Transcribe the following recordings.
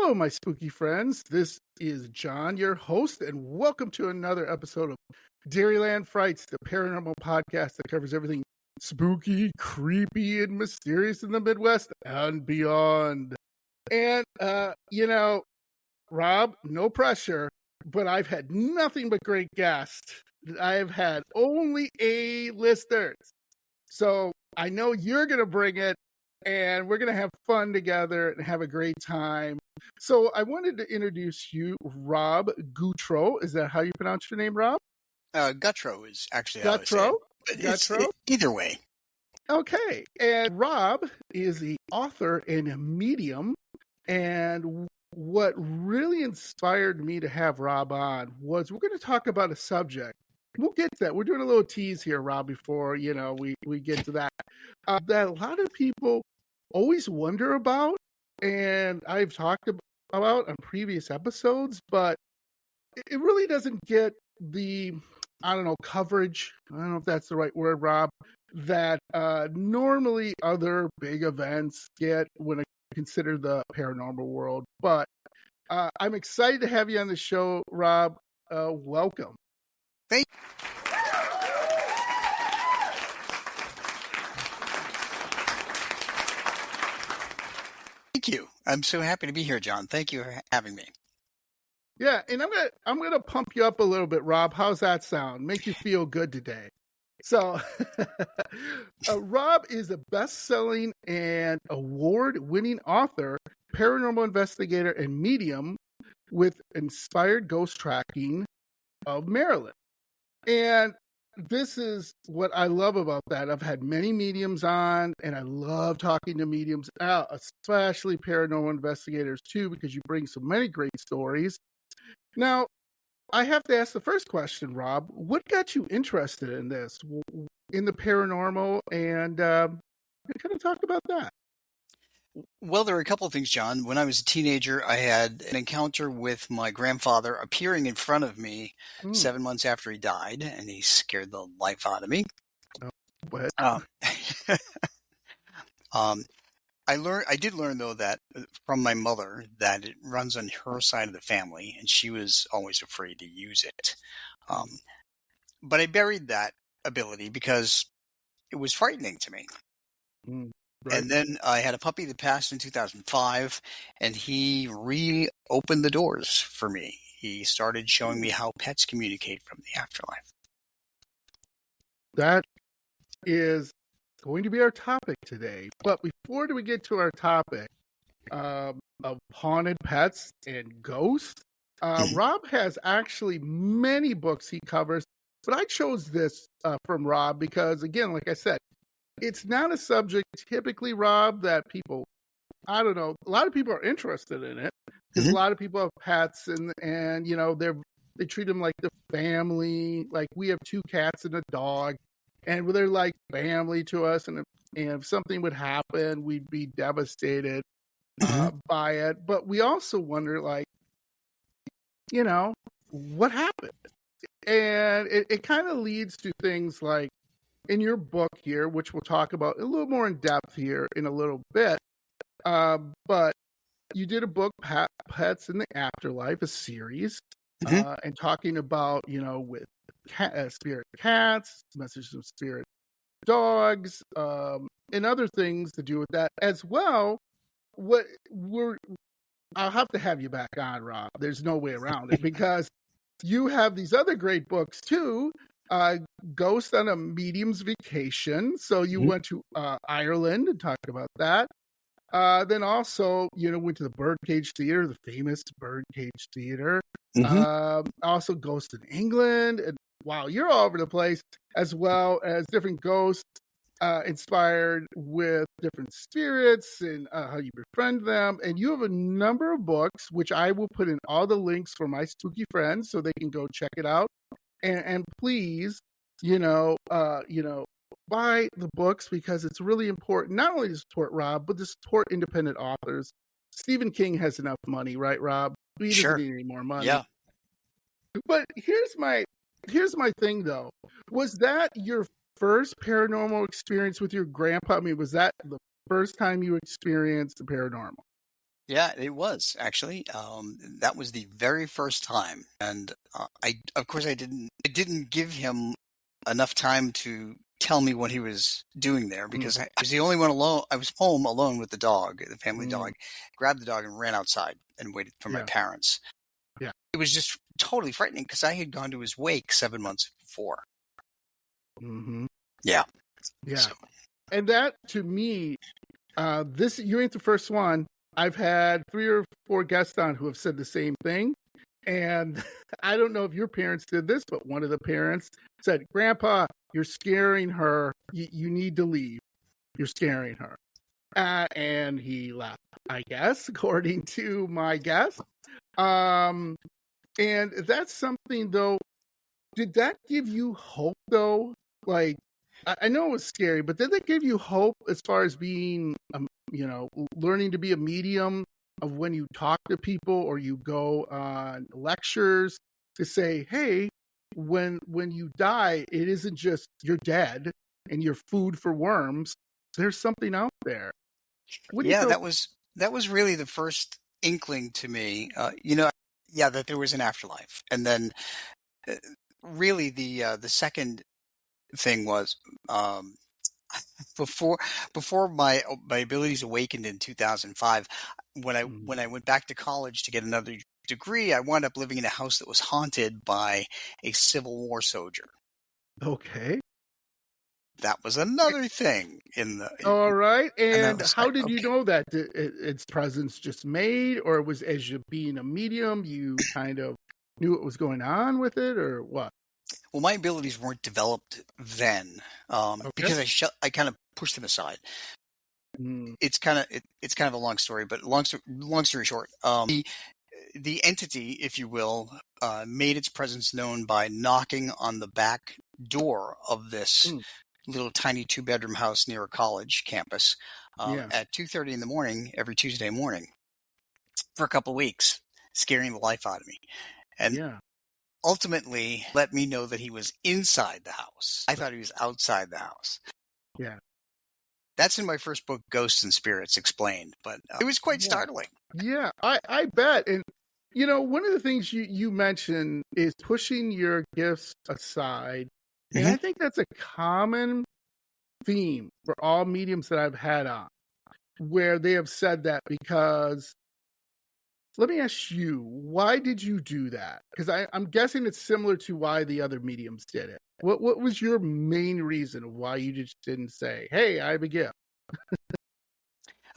Hello, my spooky friends. This is John, your host, and welcome to another episode of Dairyland Frights, the paranormal podcast that covers everything spooky, creepy, and mysterious in the Midwest and beyond. And, Rob, no pressure, but I've had nothing but great guests. I've had only A-listers. So I know you're going to bring it, and we're going to have fun together and have a great time. So I wanted to introduce you, Rob Gutro. Is that how you pronounce your name, Rob? Gutro is actually how I say Gutro? it. Gutro? Either way. Okay. And Rob is the author and medium. And what really inspired me to have Rob on was we're going to talk about a subject. We'll get to that. We're doing a little tease here, Rob, before, we get to that. That a lot of people always wonder about, and I've talked about on previous episodes, but it really doesn't get the, coverage. I don't know if that's the right word, Rob, that normally other big events get when I consider the paranormal world. But I'm excited to have you on the show, Rob. Welcome. Thank you. I'm so happy to be here, John. Thank you for having me. Yeah, and I'm gonna pump you up a little bit, Rob. How's that sound? Make you feel good today. So, Rob is a best-selling and award-winning author, paranormal investigator, and medium with inspired ghost tracking of Maryland. And this is what I love about that. I've had many mediums on, and I love talking to mediums, especially paranormal investigators too, because you bring so many great stories. Now, I have to ask the first question, Rob. What got you interested in this, in the paranormal, and kind of talk about that? Well, there are a couple of things, John. When I was a teenager, I had an encounter with my grandfather appearing in front of me 7 months after he died, and he scared the life out of me. What? I did learn, though, that from my mother that it runs on her side of the family, and she was always afraid to use it. But I buried that ability because it was frightening to me. Right. And then I had a puppy that passed in 2005, and he reopened the doors for me. He started showing me how pets communicate from the afterlife. That is going to be our topic today. But before we get to our topic of haunted pets and ghosts, Rob has actually many books he covers, but I chose this from Rob because, again, like I said, it's not a subject typically, Rob, that people, a lot of people are interested in it because a lot of people have pets and they treat them like the family. Like we have 2 cats and a dog, and they're like family to us. And if something would happen, we'd be devastated by it. But we also wonder, what happened? And it kind of leads to things like, in your book here, which we'll talk about a little more in depth here in a little bit, but you did a book, Pets in the Afterlife, a series, and talking about, with spirit cats, messages of spirit dogs, and other things to do with that as well. I'll have to have you back on, Rob. There's no way around it because you have these other great books too. Ghost on a Medium's Vacation. So you went to Ireland and talked about that. Then also, went to the Birdcage Theater, the famous Birdcage Theater. Also Ghost in England. And wow, you're all over the place, as well as different ghosts inspired with different spirits and how you befriend them. And you have a number of books, which I will put in all the links for my spooky friends so they can go check it out. And please, buy the books because it's really important, not only to support Rob, but to support independent authors. Stephen King has enough money, right, Rob? He doesn't need any more money. Yeah. But here's my thing, though. Was that your first paranormal experience with your grandpa? I mean, was that the first time you experienced the paranormal? Yeah, it was actually. That was the very first time, and of course, I didn't give him enough time to tell me what he was doing there Mm, because I was the only one alone. I was home alone with the dog, the family mm, dog. Grabbed the dog and ran outside and waited for my yeah, parents. yeah. It was just totally frightening because I had gone to his wake 7 months before. Hmm. Yeah. Yeah. So And that to me, this you ain't the first one. I've had 3 or 4 guests on who have said the same thing. And I don't know if your parents did this, but one of the parents said, "Grandpa, you're scaring her. You need to leave. You're scaring her." And he left, I guess, according to my guest. Um, and that's something, though. Did that give you hope, though? Like, I know it was scary, but did that give you hope as far as being, learning to be a medium of when you talk to people or you go on lectures to say, hey, when you die, it isn't just you're dead and you're food for worms. There's something out there. What do you yeah, feel? that was really the first inkling to me. Yeah, that there was an afterlife, and then uh, really the second thing was um, before my abilities awakened in 2005. Mm, When I went back to college to get another degree, I wound up living in a house that was haunted by a Civil War soldier. okay. That was another thing in the, All right. and I And was how like, did you okay. know that its presence just made, or was as you being a medium, you kind of knew what was going on with it, or what? Well, my abilities weren't developed then Okay. because I kind of pushed them aside. Mm, It's kind of a long story, but long story short, the entity, if you will, made its presence known by knocking on the back door of this mm, little tiny 2-bedroom house near a college campus yeah. at 2:30 in the morning every Tuesday morning for a couple of weeks, scaring the life out of me, and Yeah. ultimately let me know that he was inside the house. I thought he was outside the house. Yeah. That's in my first book, Ghosts and Spirits Explained, but it was quite Yeah. startling. Yeah. I bet. And one of the things you mentioned is pushing your gifts aside. And Hmm. I think that's a common theme for all mediums that I've had on, where they have said that because let me ask you, why did you do that? Because I'm guessing it's similar to why the other mediums did it. What was your main reason why you just didn't say, "Hey, I have a gift"?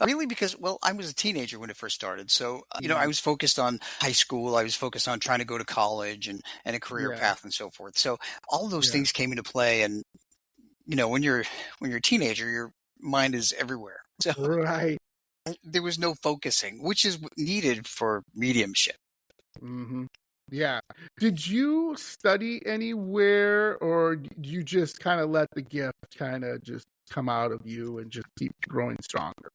Really, because, well, I was a teenager when it first started. So, I Mm, was focused on high school. I was focused on trying to go to college and a career yeah, path and so forth. So all of those yeah, things came into play. And, when you're a teenager, your mind is everywhere. So right. there was no focusing, which is needed for mediumship. Hmm. Yeah. Did you study anywhere, or you just kind of let the gift kind of just come out of you and just keep growing stronger?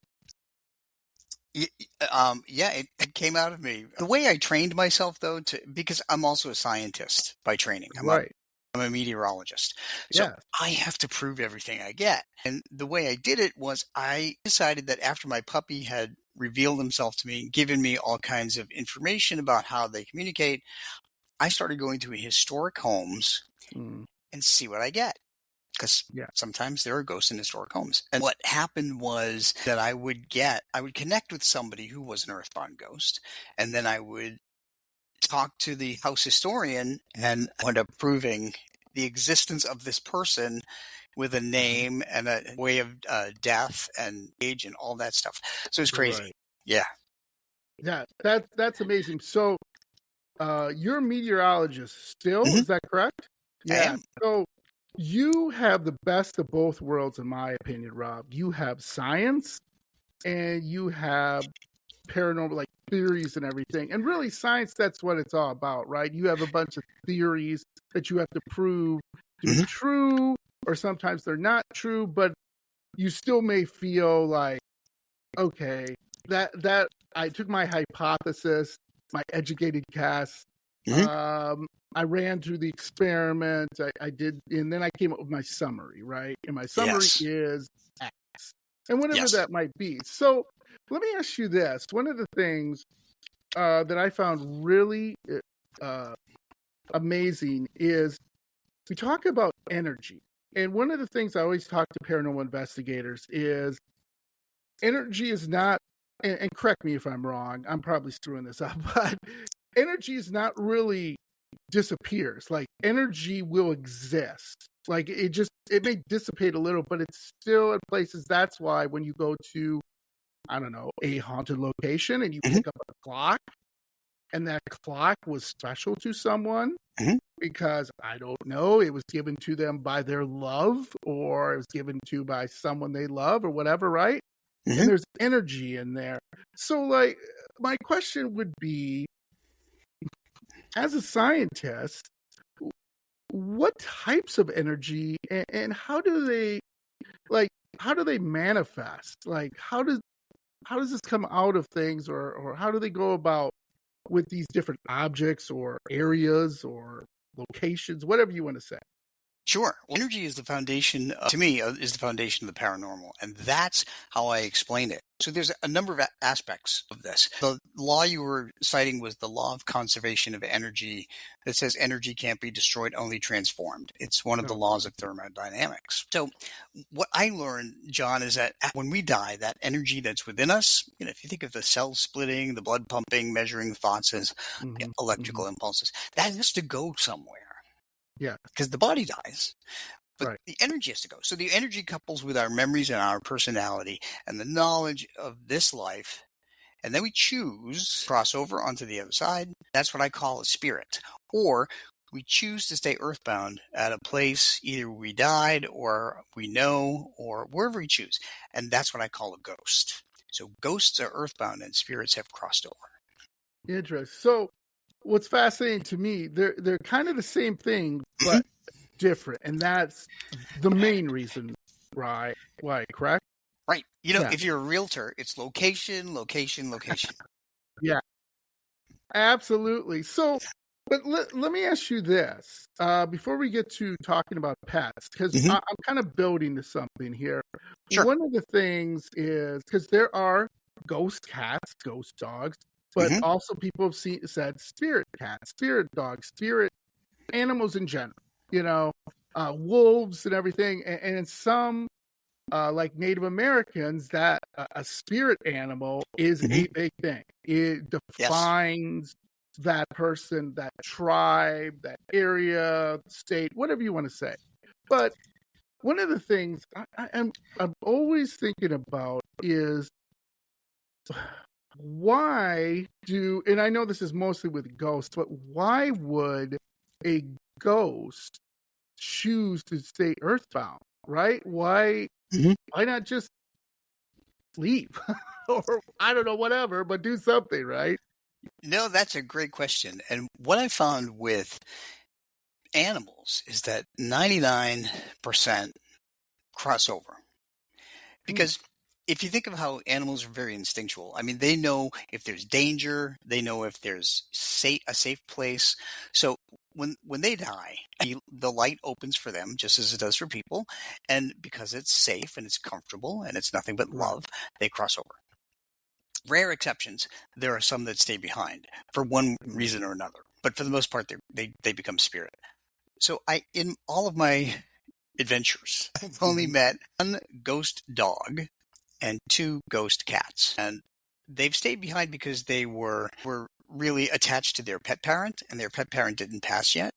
Yeah, it came out of me. The way I trained myself, though, because I'm also a scientist by training. Right. I'm a meteorologist. So Yeah. I have to prove everything I get. And the way I did it was I decided that after my puppy had revealed himself to me, given me all kinds of information about how they communicate, I started going to historic homes Mm, and see what I get. Because yeah. sometimes there are ghosts in historic homes. And what happened was that I would connect with somebody who was an earthbound ghost, and then I would talk to the house historian and wound up proving the existence of this person with a Mhm. name and a way of death and age and all that stuff. So it's crazy. Right. Yeah. Yeah. That's amazing. So, you're a meteorologist still, Hmm. is that correct? I Yeah. am. So you have the best of both worlds, in my opinion, Rob. You have science and you have paranormal, like theories and everything. And really, science, that's what it's all about, right? You have a bunch of theories that you have to prove to be Hmm. true, or sometimes they're not true, but you still may feel like, okay, that I took my hypothesis, my educated guess. Hmm. Um, I ran through the experiment. I did, and then I came up with my summary, right? And my summary Yes. is X, and whatever Yes. that might be. So, let me ask you this. One of the things that I found really amazing is we talk about energy. And one of the things I always talk to paranormal investigators is energy is not, and correct me if I'm wrong, I'm probably screwing this up, but energy is not really disappears. Like energy will exist. Like it may dissipate a little, but it's still in places. That's why when you go to, I don't know, a haunted location and you pick up a clock, and that clock was special to someone because I don't know, it was given to them by their love, or it was given to by someone they love, or whatever, right? And there's energy in there. So, like, my question would be, as a scientist, what types of energy and how do they manifest? Like, how does this come out of things, or how do they go about with these different objects or areas or locations, whatever you want to say? Sure. Well, energy is the foundation, to me, is the foundation of the paranormal. And that's how I explain it. So there's a number of aspects of this. The law you were citing was the law of conservation of energy that says energy can't be destroyed, only transformed. It's one of the laws of thermodynamics. So what I learned, John, is that when we die, that energy that's within us, if you think of the cell splitting, the blood pumping, measuring thoughts as electrical impulses, that has to go somewhere. Yeah. Because the body dies, but right. The energy has to go. So the energy couples with our memories and our personality and the knowledge of this life. And then we choose cross over onto the other side. That's what I call a spirit. Or we choose to stay earthbound at a place either we died or we know or wherever we choose. And that's what I call a ghost. So ghosts are earthbound and spirits have crossed over. Interesting. So what's fascinating to me, they're kind of the same thing, but different. And that's the main reason, right? Why, correct? Right. If you're a realtor, it's location, location, location. Yeah, absolutely. So, but let me ask you this before we get to talking about pets, because I'm kind of building to something here. Sure. One of the things is because there are ghost cats, ghost dogs, but also people have said spirit cats, spirit dogs, spirit animals in general, wolves and everything. And in some, like Native Americans, that a spirit animal is a big thing. It defines that person, that tribe, that area, state, whatever you want to say. But one of the things I'm always thinking about is why and I know this is mostly with ghosts, but why would a ghost choose to stay earthbound, right? Why not just leave or I don't know, whatever, but do something, right? No, that's a great question. And what I found with animals is that 99% cross over. Because if you think of how animals are very instinctual, I mean, they know if there's danger, they know if there's a safe place. So when they die, the light opens for them just as it does for people. And because it's safe and it's comfortable and it's nothing but love, they cross over. Rare exceptions, there are some that stay behind for one reason or another. But for the most part, they become spirit. So in all of my adventures, I've only met one ghost dog and 2 ghost cats. And they've stayed behind because they were really attached to their pet parent, and their pet parent didn't pass yet.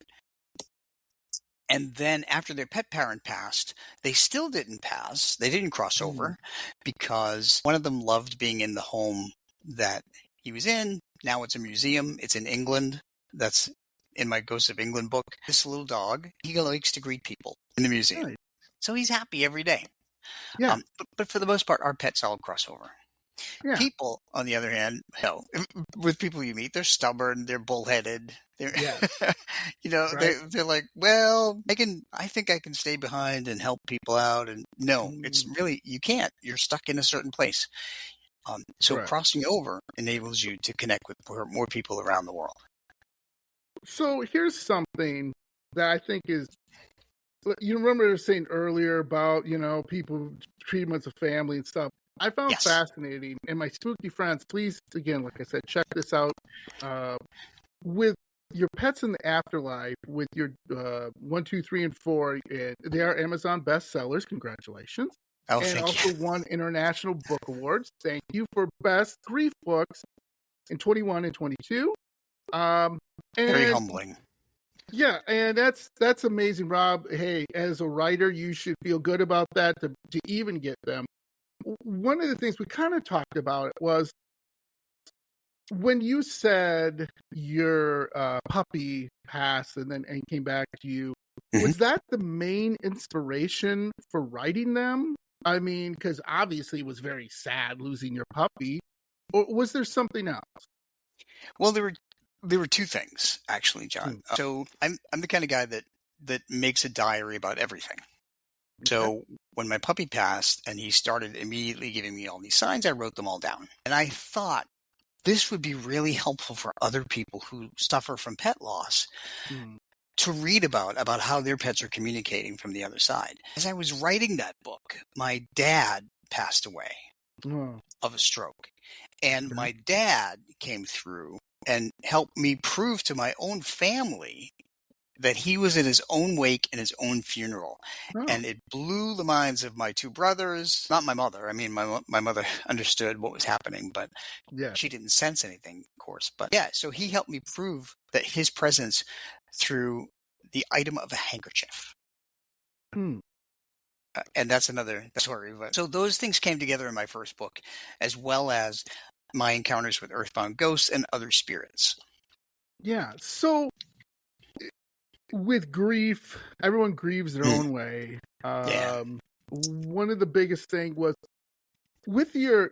And then after their pet parent passed, they still didn't pass. They didn't cross over because one of them loved being in the home that he was in. Now it's a museum. It's in England. That's in my Ghosts of England book. This little dog, he likes to greet people in the museum. Right. So he's happy every day. Yeah. But for the most part, our pets all cross over. Yeah. People, on the other hand, with people you meet, they're stubborn, they're bullheaded. They're, right. they're like, well, I think I can stay behind and help people out. And no, it's really, you can't. You're stuck in a certain place. So crossing over enables you to connect with more people around the world. So here's something that I think is, you remember saying earlier about, people treat them as a family and stuff. I found Yes. fascinating. And my spooky friends, please, again, like I said, check this out. With your pets in the afterlife, with your 1, 2, 3, and 4, and they are Amazon bestsellers. Congratulations. Oh, And thank also you. won International Book Awards. Thank you for best grief books in 21 and 22. Very And humbling. yeah, and that's amazing, Rob. Hey, as a writer, you should feel good about that to even get them. One of the things we kind of talked about was when you said your puppy passed and came back to you. Mhm. Was that the main inspiration for writing them? I mean, because obviously it was very sad losing your puppy. Or was there something else? Well, there were two things actually, John. So I'm the kind of guy that makes a diary about everything. So when my puppy passed and he started immediately giving me all these signs, I wrote them all down. And I thought this would be really helpful for other people who suffer from pet loss to read about how their pets are communicating from the other side. As I was writing that book, my dad passed away of a stroke. And my dad came through and helped me prove to my own family that he was in his own wake and his own funeral. And it blew the minds of my two brothers, not my mother. I mean, my mother understood what was happening, but she didn't sense anything, of course. But yeah, so he helped me prove that his presence through the item of a handkerchief. And that's another story. But so those things came together in my first book, as well as my encounters with earthbound ghosts and other spirits. Yeah. So with grief, everyone grieves their own way. One of the biggest thing was with your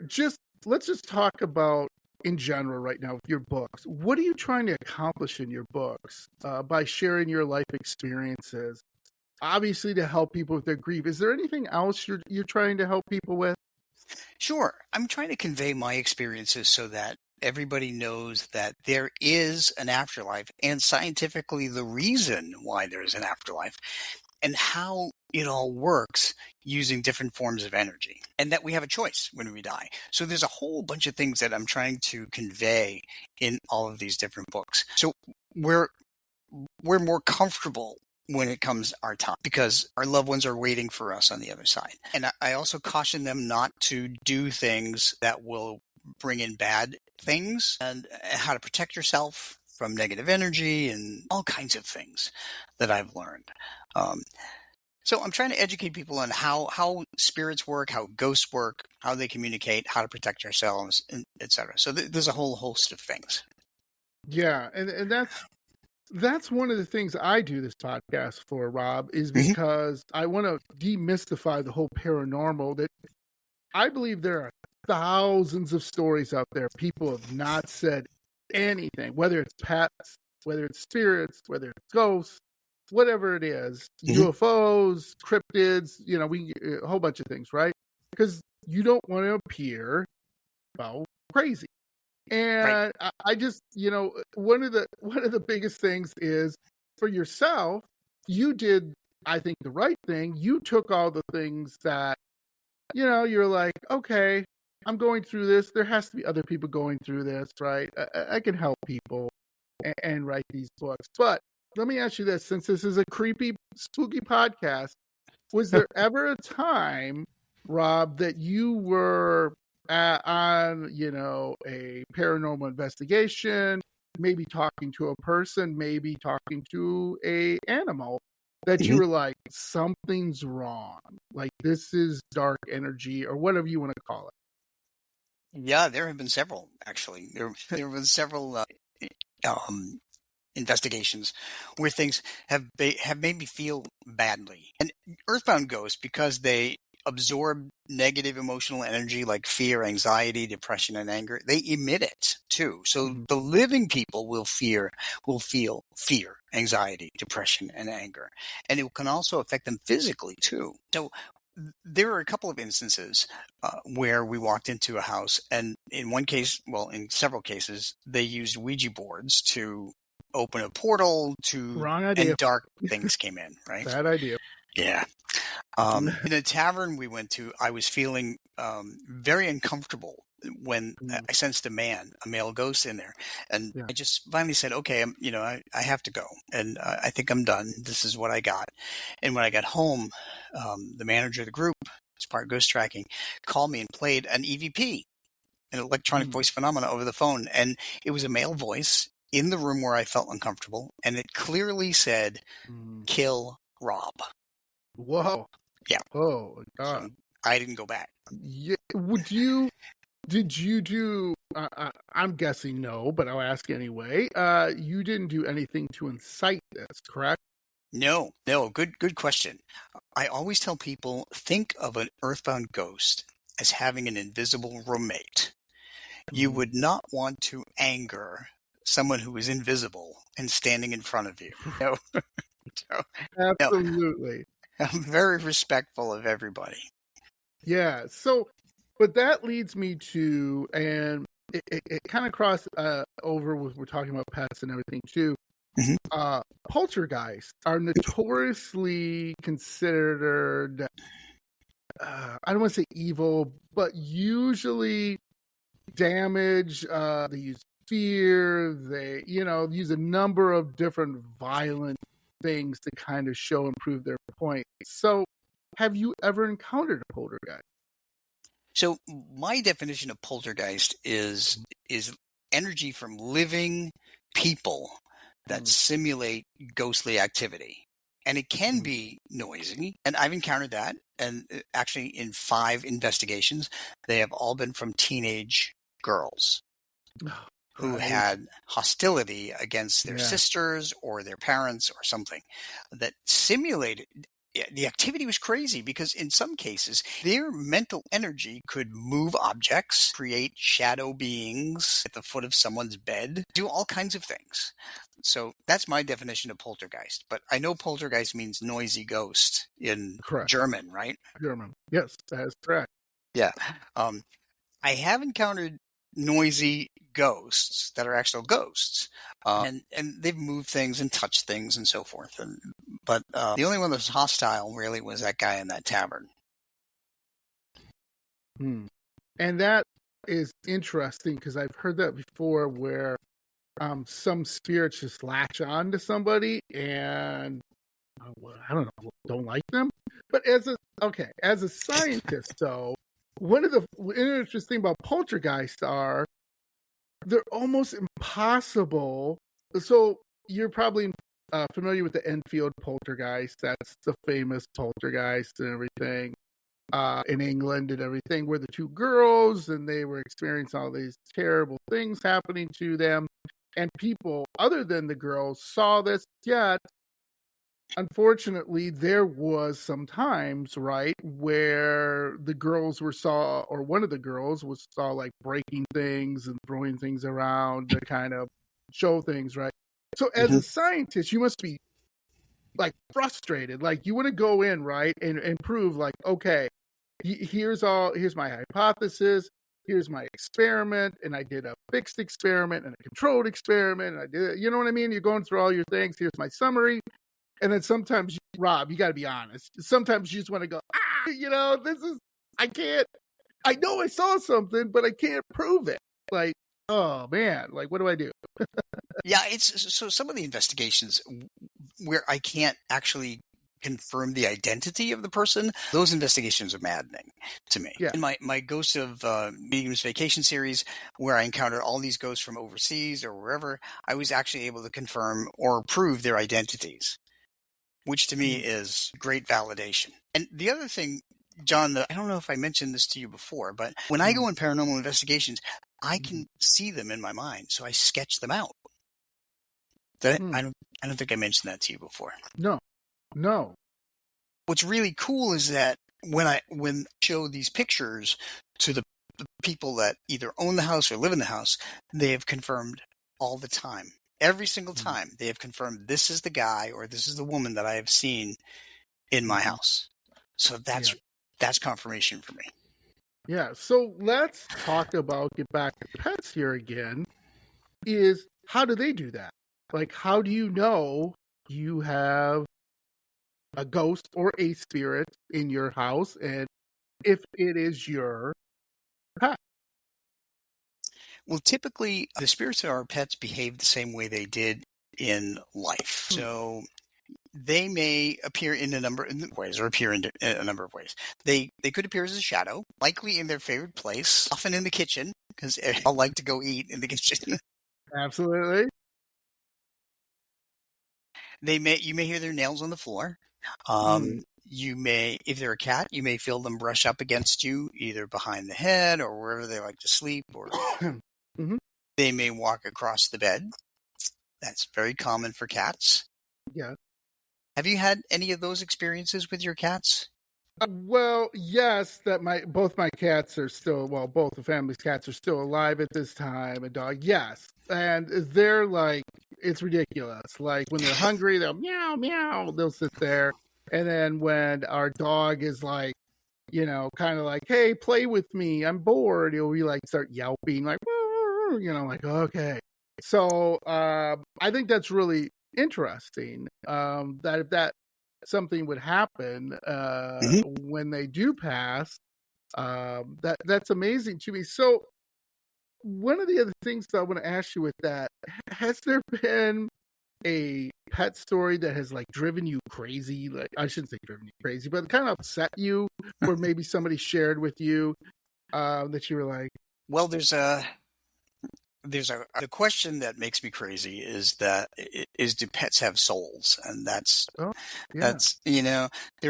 let's just talk about in general right now with your books. What are you trying to accomplish in your books by sharing your life experiences? Obviously, to help people with their grief. Is there anything else you're trying to help people with? Sure. I'm trying to convey my experiences so that everybody knows that there is an afterlife and scientifically the reason why there's an afterlife and how it all works using different forms of energy and that we have a choice when we die. So there's a whole bunch of things that I'm trying to convey in all of these different books. So we're more comfortable when it comes our time because our loved ones are waiting for us on the other side. And I also caution them not to do things that will bring in bad things and how to protect yourself from negative energy and all kinds of things that I've learned. So I'm trying to educate people on how spirits work, how ghosts work, how they communicate, how to protect ourselves, etc. So there's a whole host of things. Yeah, and that's one of the things I do this podcast for, Rob, is because I want to demystify the whole paranormal. That I believe there are thousands of stories out there. People have not said anything, whether it's pets, whether it's spirits, whether it's ghosts, whatever it is, UFOs, cryptids, a whole bunch of things, right? Because you don't want to appear, crazy. And I just, one of the biggest things is for yourself, you did, I think, the right thing. You took all the things that, you're like, okay, I'm going through this. There has to be other people going through this, right? I can help people and write these books. But let me ask you this, since this is a creepy, spooky podcast, was there ever a time, Rob, that you were on, a paranormal investigation, maybe talking to a person, maybe talking to a animal, that you were like, something's wrong, like this is dark energy or whatever you want to call it? Yeah, there have been several actually. There have been several investigations where things have made me feel badly. And earthbound ghosts, because they absorb negative emotional energy like fear, anxiety, depression, and anger, they emit it too. So the living people will feel fear, anxiety, depression, and anger. And it can also affect them physically too. So there are a couple of instances where we walked into a house, and in one case, well, in several cases, they used Ouija boards to open a portal to, Wrong idea. and dark things came in, right? Bad idea. Yeah. In a tavern we went to, I was feeling very uncomfortable when I sensed a male ghost in there, and Yeah. I just finally said, "Okay, I have to go, and I think I'm done. This is what I got." And when I got home, the manager of the group, as part of ghost tracking, called me and played an EVP, an electronic voice phenomena, over the phone, and it was a male voice in the room where I felt uncomfortable, and it clearly said, "Kill Rob." Whoa. Yeah. Oh, God. So I didn't go back. Yeah. Did you do, I'm guessing no, but I'll ask anyway. You didn't do anything to incite this, correct? No, good question. I always tell people, think of an earthbound ghost as having an invisible roommate. You would not want to anger someone who is invisible and standing in front of you. No, no, Absolutely. I'm very respectful of everybody. Yeah. So, but that leads me to, and it kind of crossed over with, we're talking about pets and everything too. Poltergeists are notoriously considered, I don't want to say evil, but usually damage. They use fear. They, use a number of different violent things to kind of show and prove their point. So, have you ever encountered a poltergeist? So my definition of poltergeist is energy from living people that simulate ghostly activity. And it can be noisy. And I've encountered that. And actually, in 5 investigations, they have all been from teenage girls who had hostility against their sisters or their parents or something that simulated. The activity was crazy because in some cases, their mental energy could move objects, create shadow beings at the foot of someone's bed, do all kinds of things. So that's my definition of poltergeist. But I know poltergeist means noisy ghost in German, right? German. Yes, that is correct. Yeah. I have encountered noisy ghosts that are actual ghosts, and they've moved things and touched things and so forth. But the only one that was hostile really was that guy in that tavern. And that is interesting because I've heard that before, where some spirits just latch on to somebody and I don't know, don't like them. But as a scientist, though, one of the interesting thing about poltergeists are they're almost impossible. So you're probably familiar with the Enfield poltergeist. That's the famous poltergeist and everything in England and everything, where the 2 girls and they were experiencing all these terrible things happening to them. And people other than the girls saw this, yet unfortunately, there was some times, right, where the girls or one of the girls saw like breaking things and throwing things around to kind of show things, right? So as a scientist, you must be like frustrated. Like you want to go in, right, and prove like, okay, here's my hypothesis. Here's my experiment, and I did a fixed experiment and a controlled experiment, and I did, you know what I mean? You're going through all your things. Here's my summary. And then sometimes, Rob, you got to be honest. Sometimes you just want to go, I can't, I know I saw something, but I can't prove it. Like, oh man, like, what do I do? Yeah, it's so some of the investigations where I can't actually confirm the identity of the person, those investigations are maddening to me. Yeah. In my Ghosts of Mediums Vacation series, where I encountered all these ghosts from overseas or wherever, I was actually able to confirm or prove their identities, which to me is great validation. And the other thing, John, I don't know if I mentioned this to you before, but when I go in paranormal investigations, I can see them in my mind, so I sketch them out. I don't think I mentioned that to you before. No. What's really cool is that when I show these pictures to the people that either own the house or live in the house, they have confirmed all the time. Every single time they have confirmed this is the guy or this is the woman that I have seen in my house. So that's confirmation for me. Yeah. So let's talk about, get back to pets here again, is how do they do that? Like, how do you know you have a ghost or a spirit in your house, and if it is your pet? Well, typically, the spirits of our pets behave the same way they did in life. Hmm. So they may appear in a number of ways, or appear in a number of ways. They could appear as a shadow, likely in their favorite place, often in the kitchen, because they all like to go eat in the kitchen. Absolutely. You may hear their nails on the floor. Mm. You may, if they're a cat, you may feel them brush up against you, either behind the head or wherever they like to sleep, or Hmm. they may walk across the bed. That's very common for cats. Yeah. Have you had any of those experiences with your cats? Well, yes, that both my cats are still, well, both the family's cats are still alive at this time. A dog, yes, and they're like, it's ridiculous. Like when they're hungry, they'll meow meow. They'll sit there, and then when our dog is like, kind of like, hey, play with me, I'm bored. He'll be like, start yelping, like, like, okay. So I think that's really interesting. That if that something would happen Mhm. when they do pass. That's amazing to me. So one of the other things that I want to ask you with that, has there been a pet story that has like driven you crazy? Like, I shouldn't say driven you crazy, but kind of upset you, or maybe somebody shared with you that you were like, Well, the question that makes me crazy is do pets have souls? And oh, yeah, that's there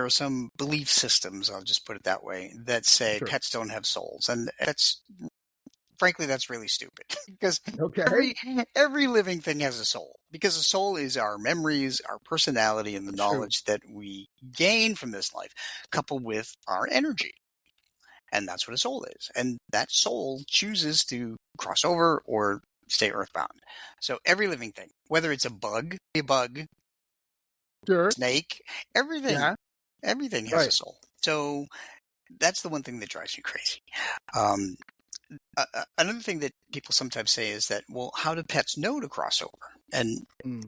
are some belief systems, I'll just put it that way, that say sure, pets don't have souls, and that's really stupid because okay, every living thing has a soul, because a soul is our memories, our personality, and the true, knowledge that we gain from this life, coupled with our energy. And that's what a soul is. And that soul chooses to cross over or stay earthbound. So every living thing, whether it's a bug, sure, snake, everything, yeah, everything has a right, soul. So that's the one thing that drives me crazy. Um, Another thing that people sometimes say is that, well, how do pets know to cross over? mm,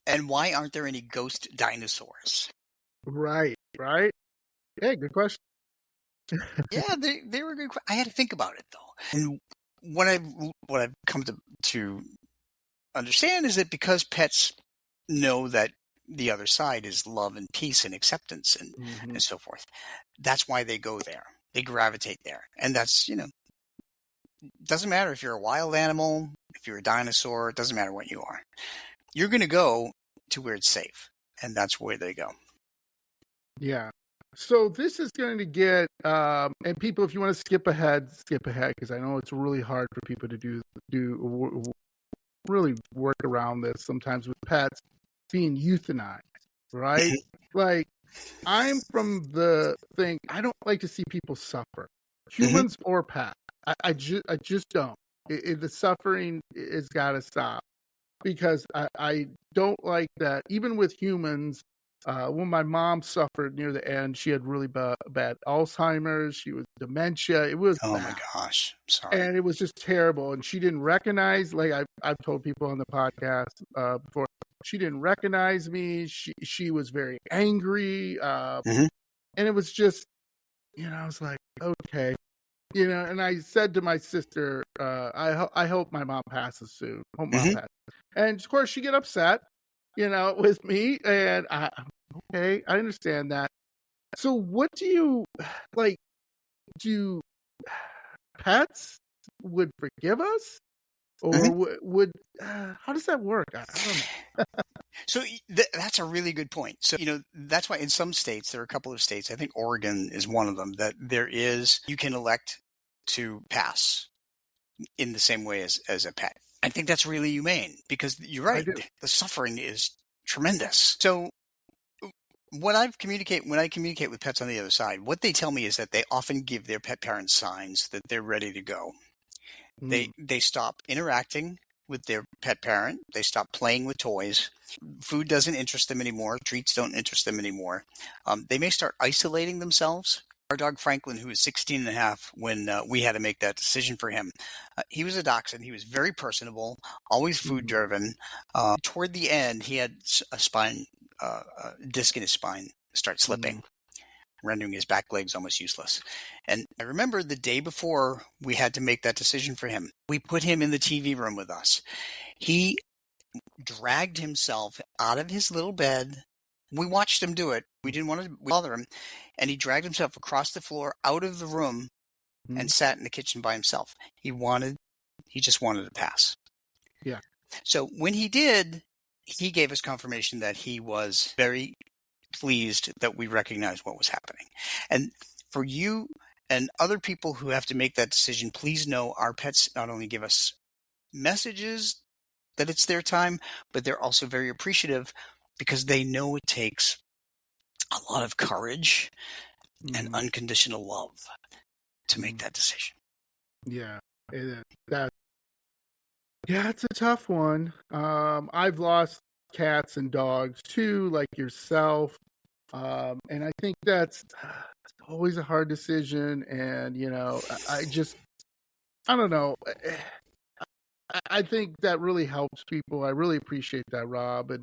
And why aren't there any ghost dinosaurs? right, right. Yeah, good question. Yeah, they were good. I had to think about it though, and what I've come to understand is that because pets know that the other side is love and peace and acceptance Hmm. and so forth, that's why they go there. They gravitate there, and that's doesn't matter if you're a wild animal, if you're a dinosaur, it doesn't matter what you are. You're going to go to where it's safe, and that's where they go. Yeah. So this is going to get and people, if you want to skip ahead, because I know it's really hard for people to really work around this sometimes with pets being euthanized, right? Like, I'm from the thing, I don't like to see people suffer, Hmm. humans or pets. I just don't. The suffering has got to stop, because I don't like that. Even with humans, when my mom suffered near the end, she had really bad Alzheimer's. She was dementia. It was Oh my bad, gosh, sorry. and it was just terrible. And she didn't recognize, like I've told people on the podcast before, she didn't recognize me. She was very angry, Hmm. and it was just, I was like, okay. And I said to my sister, I hope my mom passes soon. Hope mom Hmm. passes. And of course, she get upset, with me, and okay, I understand that. So, what do you like? Do pets would forgive us, or Hmm. would how does that work? I don't know. So that's a really good point. So, that's why in some states, there are a couple of states, I think Oregon is one of them, that you can elect to pass in the same way as a pet. I think that's really humane, because you're I right. do. The suffering is tremendous. So when I communicate with pets on the other side, what they tell me is that they often give their pet parents signs that they're ready to go. Mm, They stop interacting with their pet parent. They stop playing with toys. Food doesn't interest them anymore. Treats don't interest them anymore. They may start isolating themselves. Our dog Franklin, who was 16 and a half when we had to make that decision for him, he was a dachshund. He was very personable, always food mhm. driven. Toward the end, he had a spine disc in his spine start slipping, rendering his back legs almost useless. And I remember the day before we had to make that decision for him, we put him in the TV room with us. He dragged himself out of his little bed. We watched him do it. We didn't want to bother him. And he dragged himself across the floor out of the room and sat in the kitchen by himself. He just wanted to pass. Yeah. So when he did, he gave us confirmation that he was very pleased that we recognized what was happening. And for you and other people who have to make that decision, please know our pets not only give us messages that it's their time, but they're also very appreciative because they know it takes a lot of courage and unconditional love to make that decision. Yeah. It's a tough one. I've lost cats and dogs too, like yourself. And I think that's always a hard decision. And, I don't know. I think that really helps people. I really appreciate that, Rob. And,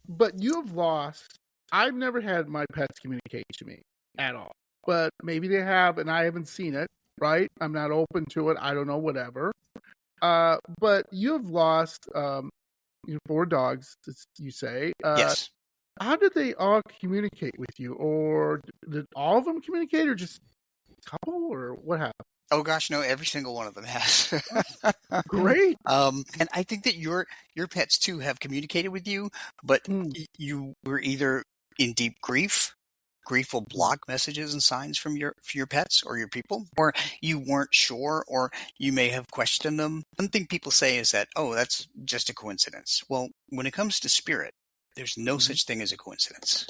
but you have lost, I've never had my pets communicate to me at all, but maybe they have, and I haven't seen it, right? I'm not open to it. I don't know, whatever. But you have lost 4 dogs, you say. Yes. How did they all communicate with you? Or did all of them communicate, or just a couple, or what happened? Oh gosh, no, every single one of them has. Great. And I think that your pets too have communicated with you, but you were either in deep grief. Grief will block messages and signs from your pets or your people, or you weren't sure, or you may have questioned them. One thing people say is that, oh, that's just a coincidence. Well, when it comes to spirit, there's no such thing as a coincidence.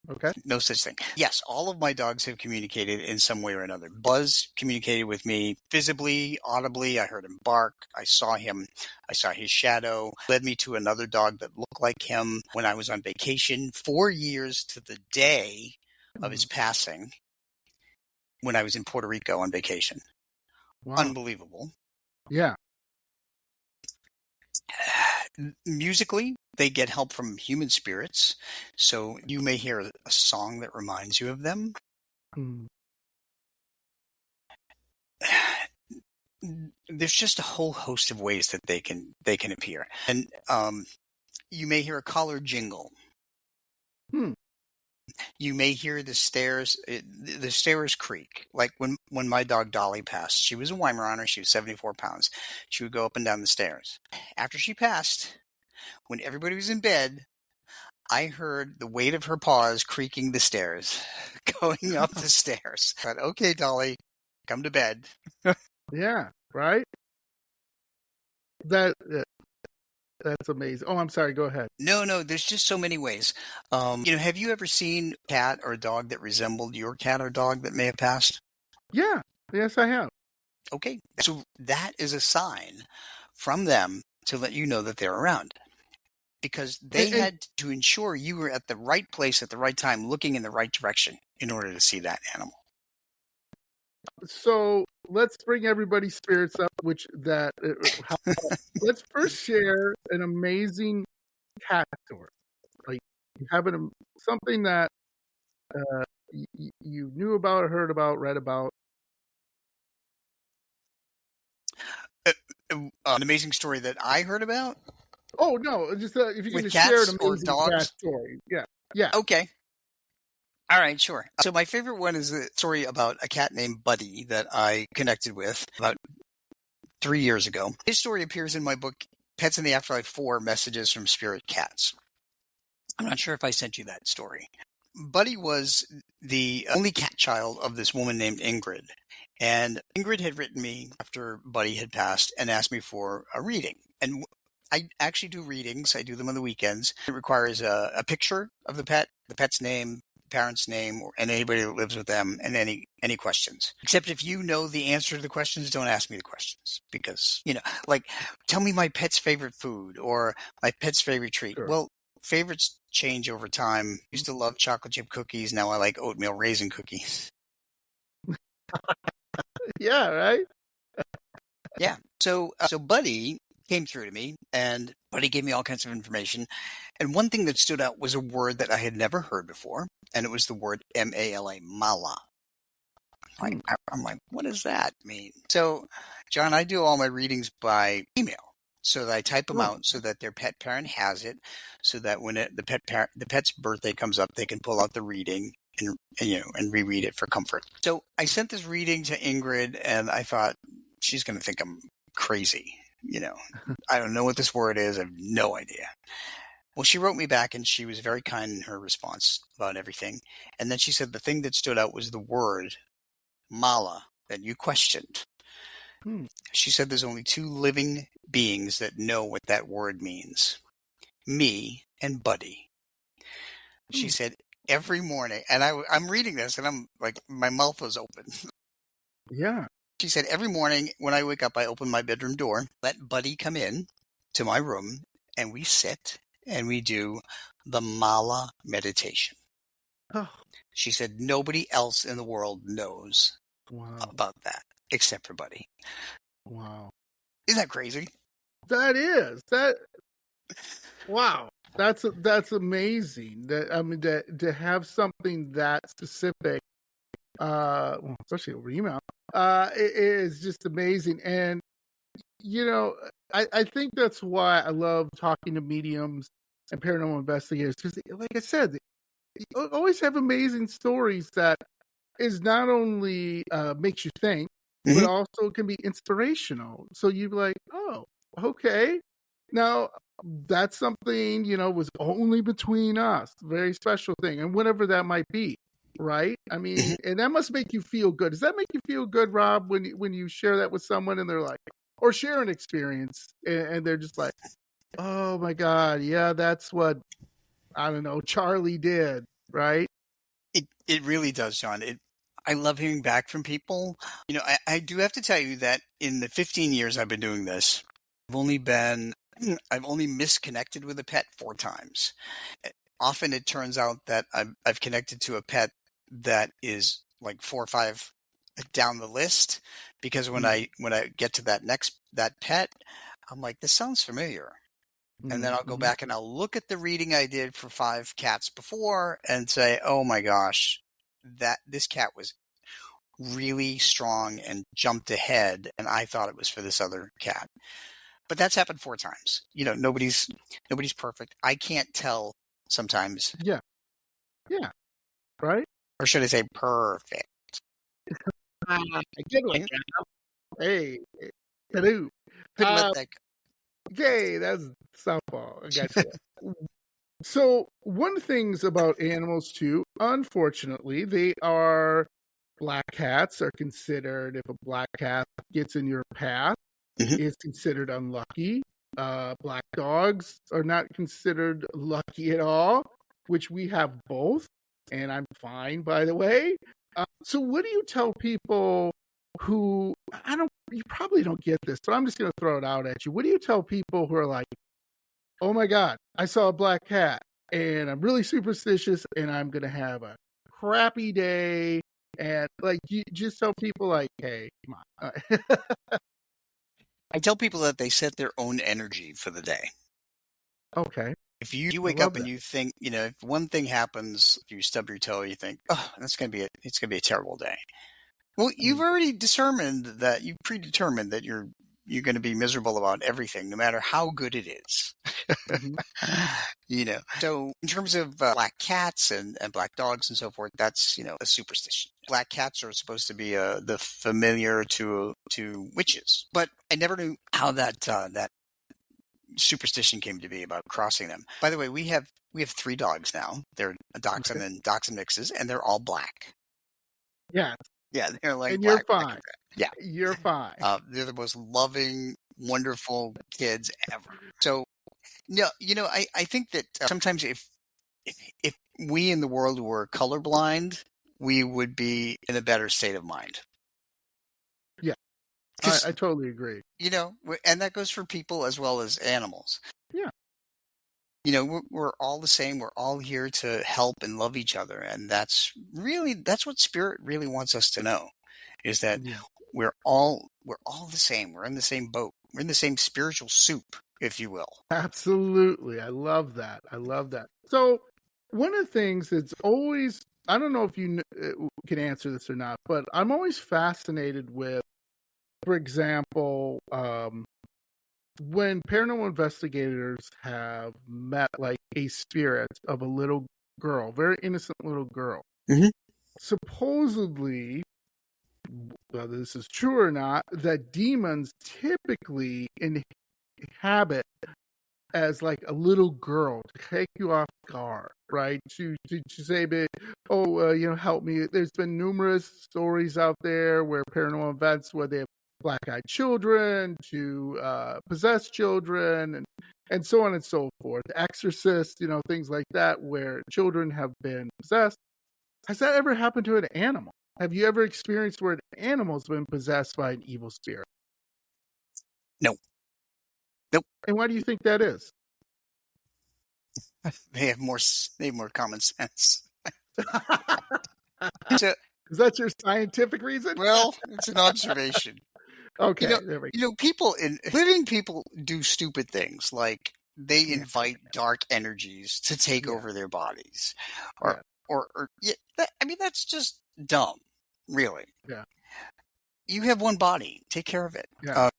Okay. No such thing. Yes, all of my dogs have communicated in some way or another. Buzz communicated with me visibly, audibly. I heard him bark. I saw him. I saw his shadow. Led me to another dog that looked like him when I was on vacation 4 years to the day of his passing when I was in Puerto Rico on vacation. Wow. Unbelievable. Yeah. Musically, they get help from human spirits. So you may hear a song that reminds you of them. There's just a whole host of ways that they can appear. And you may hear a collar jingle. You may hear the stairs creak. Like when my dog Dolly passed, she was a Weimaraner. She was 74 pounds. She would go up and down the stairs. After she passed, when everybody was in bed, I heard the weight of her paws creaking the stairs, going up the stairs. I thought, okay, Dolly, come to bed. Yeah, right? That's amazing. Oh, I'm sorry. Go ahead. No, there's just so many ways. Have you ever seen a cat or a dog that resembled your cat or dog that may have passed? Yeah. Yes, I have. Okay. So that is a sign from them to let you know that they're around. Because they had to ensure you were at the right place at the right time, looking in the right direction in order to see that animal. So let's bring everybody's spirits up, let's first share an amazing cat story. Like you have something that you knew about, heard about, read about. An amazing story that I heard about? Oh, no, just if you're going to share an amazing cat story. Yeah. Okay. All right, sure. So my favorite one is a story about a cat named Buddy that I connected with about 3 years ago. His story appears in my book, Pets in the Afterlife 4 Messages from Spirit Cats. I'm not sure if I sent you that story. Buddy was the only cat child of this woman named Ingrid. And Ingrid had written me after Buddy had passed and asked me for a reading. And I actually do readings. I do them on the weekends. It requires a picture of the pet's name, parent's name, and anybody that lives with them, and any questions. Except if you know the answer to the questions, don't ask me the questions. Because, like, tell me my pet's favorite food or my pet's favorite treat. Sure. Well, favorites change over time. Used to love chocolate chip cookies. Now I like oatmeal raisin cookies. Yeah, right? Yeah. So Buddy came through to me, but he gave me all kinds of information. And one thing that stood out was a word that I had never heard before, and it was the word M-A-L-A, mala. I'm like, what does that mean? So, John, I do all my readings by email. So that I type them out so that their pet parent has it, so that when the pet's birthday comes up, they can pull out the reading and reread it for comfort. So I sent this reading to Ingrid, and I thought she's going to think I'm crazy. I don't know what this word is. I have no idea. Well, she wrote me back, and she was very kind in her response about everything. And then she said the thing that stood out was the word mala that you questioned. She said there's only two living beings that know what that word means. Me and Buddy. She said every morning, and I'm reading this, and I'm like, my mouth was open. Yeah. She said every morning when I wake up, I open my bedroom door, let Buddy come in to my room, and we sit and we do the mala meditation. Oh. She said nobody else in the world knows about that except for Buddy. Wow. Isn't that crazy? That is. Wow. That's amazing. That to have something that specific, especially over email, it is just amazing. And I think that's why I love talking to mediums and paranormal investigators, because, like I said, they always have amazing stories that is not only makes you think, but also can be inspirational. So you're like, oh, okay. Now, that's something, was only between us. Very special thing. And whatever that might be, right? I mean, and that must make you feel good. Does that make you feel good, Rob, when you share that with someone and they're like, or share an experience and they're just like, oh my God, yeah, that's what, I don't know, Charlie did, right? It really does, John. I love hearing back from people. I do have to tell you that in the 15 years I've been doing this, I've only misconnected with a pet 4 times. Often it turns out that I've connected to a pet that is like 4 or 5 down the list, because when I get to that pet, I'm like, this sounds familiar. And then I'll go back and I'll look at the reading I did for 5 cats before and say, oh my gosh, this cat was really strong and jumped ahead, and I thought it was for this other cat. But that's happened 4 times. Nobody's perfect. I can't tell sometimes. Yeah. Right? Or should I say perfect? Good one. Hey, hello. Okay, that's softball. I got you. So, one of the things about animals too, unfortunately, black cats are considered, if a black cat gets in your path, is considered unlucky. Black dogs are not considered lucky at all, which we have both, and I'm fine, by the way. So what do you tell people who, you probably don't get this, but I'm just going to throw it out at you. What do you tell people who are like, oh my God, I saw a black cat and I'm really superstitious and I'm going to have a crappy day? And like, you just tell people like, hey, come on. I tell people that they set their own energy for the day. Okay. If you wake up and you think, if one thing happens, if you stub your toe, you think, oh, it's going to be a terrible day. Well, you've already predetermined that you're going to be miserable about everything, no matter how good it is. So in terms of black cats and black dogs and so forth, that's, a superstition. Black cats are supposed to be the familiar to witches, but I never knew how that superstition came to be about crossing them. By the way, we have 3 dogs now. They're dachshund and dachshund mixes, and they're all black. Yeah. Yeah, they're like and black. You're fine. Yeah. You're fine. They're the most loving, wonderful kids ever. So, I think that sometimes if we in the world were colorblind, we would be in a better state of mind. Yeah. I totally agree. And that goes for people as well as animals. Yeah. We're all the same. We're all here to help and love each other. And that's what spirit really wants us to know, is that we're all the same. We're in the same boat. We're in the same spiritual soup, if you will. Absolutely. I love that. I love that. So, one of the things that's always, I don't know if you can answer this or not, but I'm always fascinated with, for example, when paranormal investigators have met like a spirit of a little girl, very innocent little girl. Mm-hmm. Supposedly, whether this is true or not, that demons typically inhabit as like a little girl to take you off guard, right? To say, help me. There's been numerous stories out there where paranormal events where they have black-eyed children, to possessed children, and so on and so forth. Exorcist, things like that, where children have been possessed. Has that ever happened to an animal? Have you ever experienced where an animal's been possessed by an evil spirit? No. Nope. And why do you think that is? They have more common sense. So, is that your scientific reason? Well, it's an observation. Okay. There we go. Living people do stupid things, like they invite dark energies to take over their bodies, that's just dumb, really. Yeah. You have one body, take care of it. Yeah.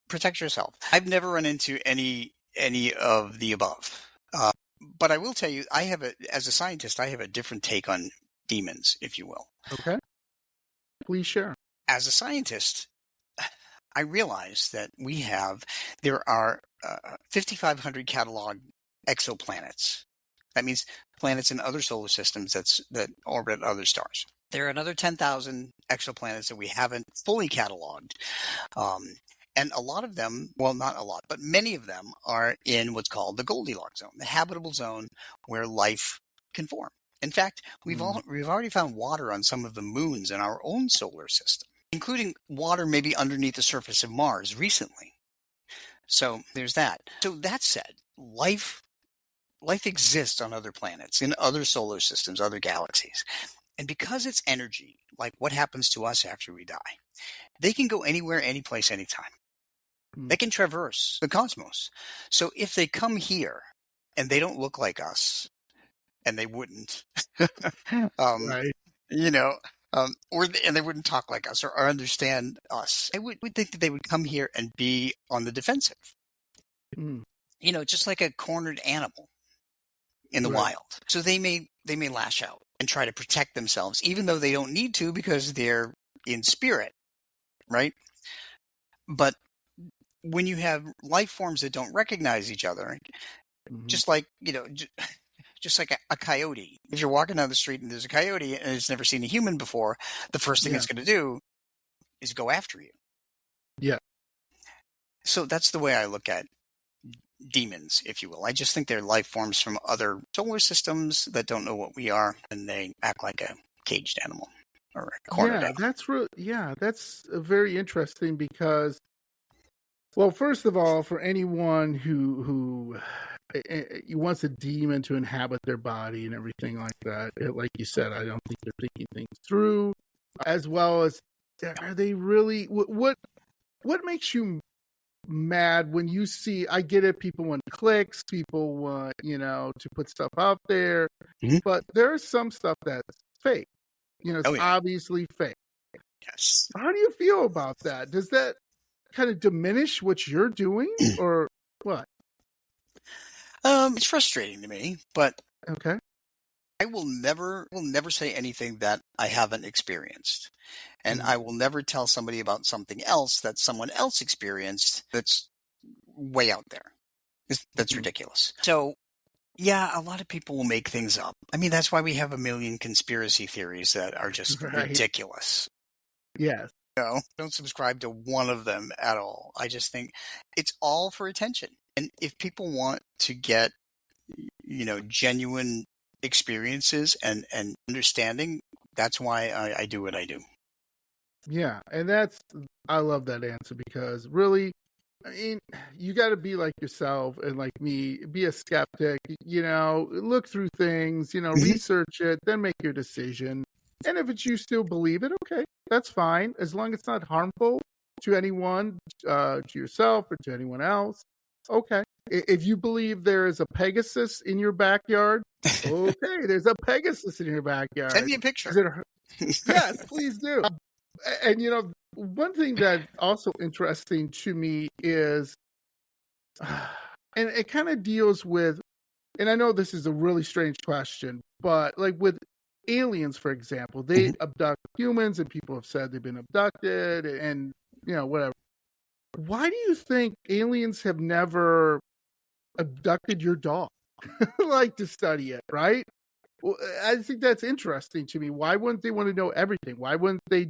Protect yourself. I've never run into any of the above. But I will tell you, as a scientist, I have a different take on demons, if you will. Okay. Please share. As a scientist, I realize that there are 5,500 catalog exoplanets. That means planets in other solar systems that orbit other stars. There are another 10,000 exoplanets that we haven't fully cataloged. And a lot of them, well, not a lot, but many of them are in what's called the Goldilocks zone, the habitable zone where life can form. In fact, we've already found water on some of the moons in our own solar system, including water maybe underneath the surface of Mars recently. So there's that. So that said, life exists on other planets, in other solar systems, other galaxies. And because it's energy, like what happens to us after we die, they can go anywhere, any place, anytime. They can traverse the cosmos. So if they come here and they don't look like us, and they wouldn't, right. and they wouldn't talk like us or understand us, I would think that they would come here and be on the defensive. Just like a cornered animal in the wild. So they may lash out and try to protect themselves, even though they don't need to because they're in spirit, right? But when you have life forms that don't recognize each other, just like a coyote. If you're walking down the street and there's a coyote and it's never seen a human before, the first thing it's going to do is go after you. Yeah. So that's the way I look at demons, if you will. I just think they're life forms from other solar systems that don't know what we are, and they act like a caged animal or a cornered animal. That's very interesting because, well, first of all, for anyone who wants a demon to inhabit their body and everything like that, like you said, I don't think they're thinking things through, as well as, are they really, what makes you mad when you see, I get it, people want clicks, people want, to put stuff out there, but there's some stuff that's fake. It's obviously fake. Yes. How do you feel about that? Does that kind of diminish what you're doing or what? It's frustrating to me, but okay. I will never say anything that I haven't experienced. And I will never tell somebody about something else that someone else experienced that's way out there. That's ridiculous. So, yeah, a lot of people will make things up. I mean, that's why we have a million conspiracy theories that are just ridiculous. Yes. Don't subscribe to one of them at all. I just think it's all for attention. And if people want to get, genuine experiences and understanding, that's why I do what I do. Yeah, and I love that answer because really, I mean, you got to be like yourself and like me, be a skeptic, look through things, research it, then make your decision. And if you still believe it, okay, that's fine. As long as it's not harmful to anyone, to yourself or to anyone else. Okay. If you believe there is a Pegasus in your backyard, okay, there's a Pegasus in your backyard. Send me a picture. Yes, please do. And one thing that's also interesting to me is, and it kind of deals with, and I know this is a really strange question, but like with aliens, for example, they abduct humans, and people have said they've been abducted, and whatever. Why do you think aliens have never abducted your dog, like to study it, right? Well, I think that's interesting to me. Why wouldn't they want to know everything? Why wouldn't they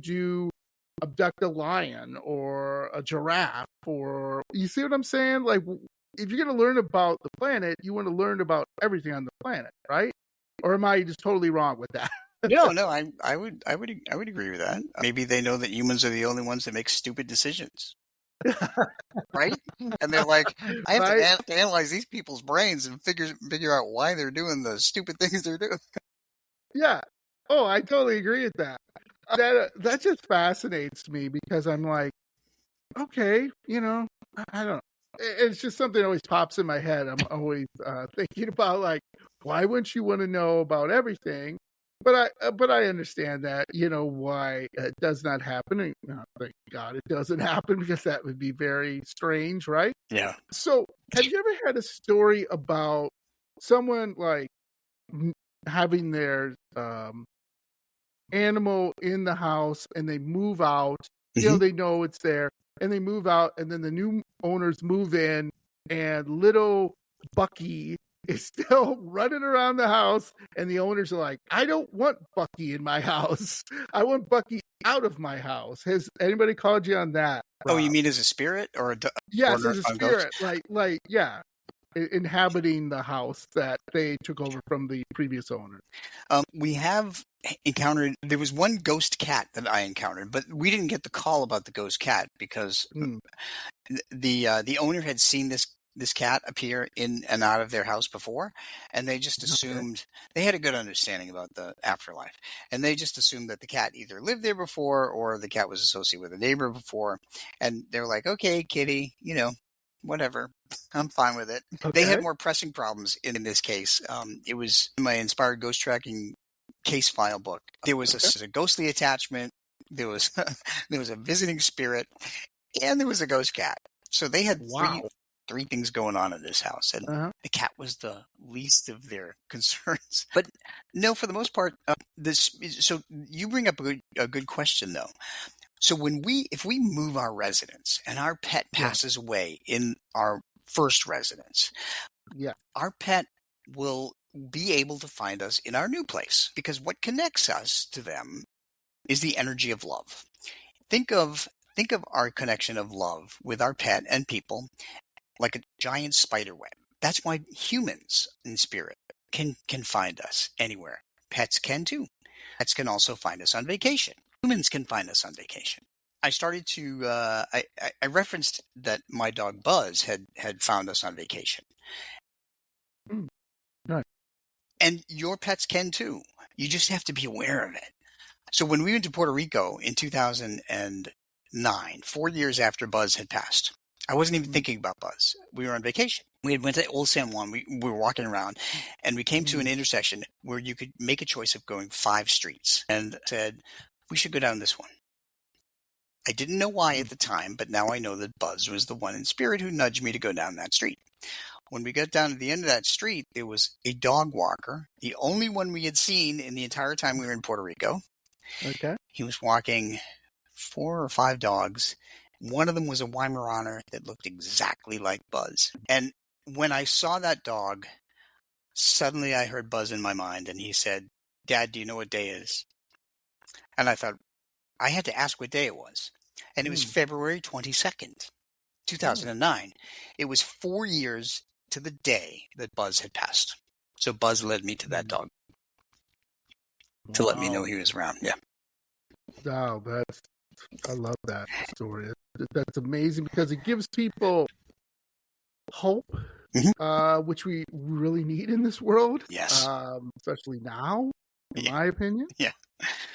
abduct a lion or a giraffe? Or, you see what I'm saying? Like, if you're going to learn about the planet, you want to learn about everything on the planet, right? Or am I just totally wrong with that? No, I would agree with that. Maybe they know that humans are the only ones that make stupid decisions. Right? And they're like, I have to analyze these people's brains and figure out why they're doing the stupid things they're doing. Yeah. Oh, I totally agree with that. That just fascinates me, because I'm like, okay, I don't know. It's just something that always pops in my head. I'm always thinking about, like, why wouldn't you want to know about everything? But I understand that, why it does not happen. And, thank God it doesn't happen, because that would be very strange, right? Yeah. So, have you ever had a story about someone like having their animal in the house, and they move out? They know it's there, and they move out, and then the new owners move in, and little Bucky is still running around the house, and the owners are like, I don't want Bucky in my house. I want Bucky out of my house. Has anybody called you on that, Rob? Oh, you mean as a spirit or yes, as a spirit, like yeah, inhabiting the house that they took over from the previous owner. We have encountered. There was one ghost cat that I encountered, but we didn't get the call about the ghost cat because the owner had seen this cat appear in and out of their house before, and they just assumed they had a good understanding about the afterlife, and they just assumed that the cat either lived there before or the cat was associated with a neighbor before, and they're like, okay, kitty, whatever, I'm fine with it. Okay. They had more pressing problems in this case. It was my inspired ghost tracking case file book. There was a ghostly attachment, there was a visiting spirit, and there was a ghost cat. So they had three things going on in this house, and the cat was the least of their concerns. But no, for the most part, so you bring up a good question, though. So if we move our residence and our pet passes away in our first residence, our pet will be able to find us in our new place, because what connects us to them is the energy of love. Think of our connection of love with our pet and people like a giant spider web. That's why humans in spirit can find us anywhere. Pets can too. Pets can also find us on vacation. Humans can find us on vacation. I started to I referenced that my dog Buzz had found us on vacation. Right. And your pets can too. You just have to be aware of it. So when we went to Puerto Rico in 2009, 4 years after Buzz had passed, I wasn't even thinking about Buzz. We were on vacation. We went to Old San Juan. We were walking around, and we came to an intersection where you could make a choice of going 5 streets, and said, we should go down this one. I didn't know why at the time, but now I know that Buzz was the one in spirit who nudged me to go down that street. When we got down to the end of that street, there was a dog walker, the only one we had seen in the entire time we were in Puerto Rico. Okay. He was walking 4 or 5 dogs. One of them was a Weimaraner that looked exactly like Buzz. And when I saw that dog, suddenly I heard Buzz in my mind, and he said, Dad, do you know what day it is? And I thought, I had to ask what day it was. And it was February 22nd, 2009. It was 4 years to the day that Buzz had passed. So Buzz led me to that dog to let me know he was around. Yeah. Wow, I love that story. That's amazing, because it gives people hope, which we really need in this world. Yes. Especially now, in my opinion. Yeah.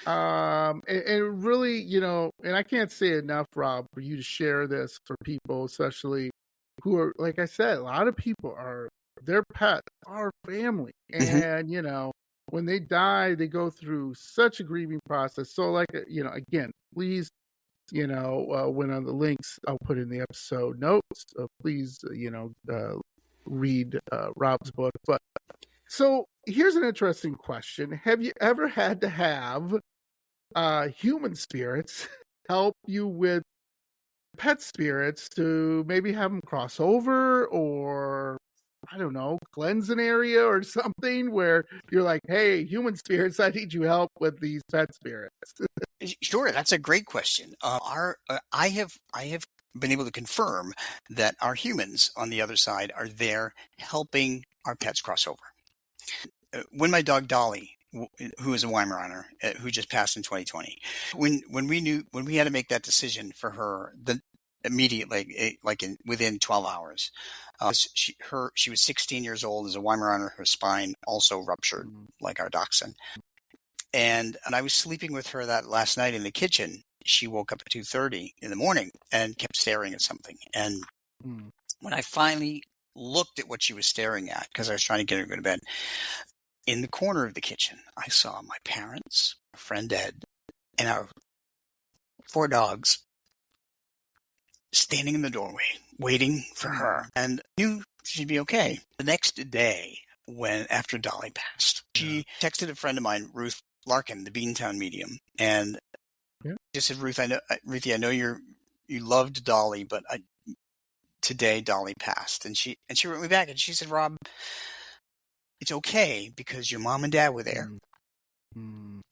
And really, and I can't say enough, Rob, for you to share this for people, especially who are, like I said, a lot of people are, their pet, our family. Mhm. And, when they die, they go through such a grieving process. So, like, again, please, when on the links I'll put in the episode notes, please, read Rob's book. But so here's an interesting question. Have you ever had to have human spirits help you with pet spirits to maybe have them cross over, or I don't know, cleanse an area or something where you're like, hey, human spirits, I need you help with these pet spirits? Sure, that's a great question. I have been able to confirm that our humans on the other side are there helping our pets cross over. When my dog Dolly, who is a Weimaraner, who just passed in 2020, when we had to make that decision for her, the immediately, within 12 hours, she was 16 years old, as a Weimaraner, her spine also ruptured like our dachshund. And I was sleeping with her that last night in the kitchen. She woke up at 2:30 in the morning and kept staring at something. And when I finally looked at what she was staring at, because I was trying to get her to go to bed, in the corner of the kitchen, I saw my parents, our friend Ed, and our 4 dogs standing in the doorway, waiting for her, and knew she'd be okay. The next day, after Dolly passed, she texted a friend of mine, Ruth Larkin, the Beantown medium, and just said, Ruthie, I know you loved Dolly, but today Dolly passed. And she wrote me back and she said, Rob, it's okay because your mom and dad were there. And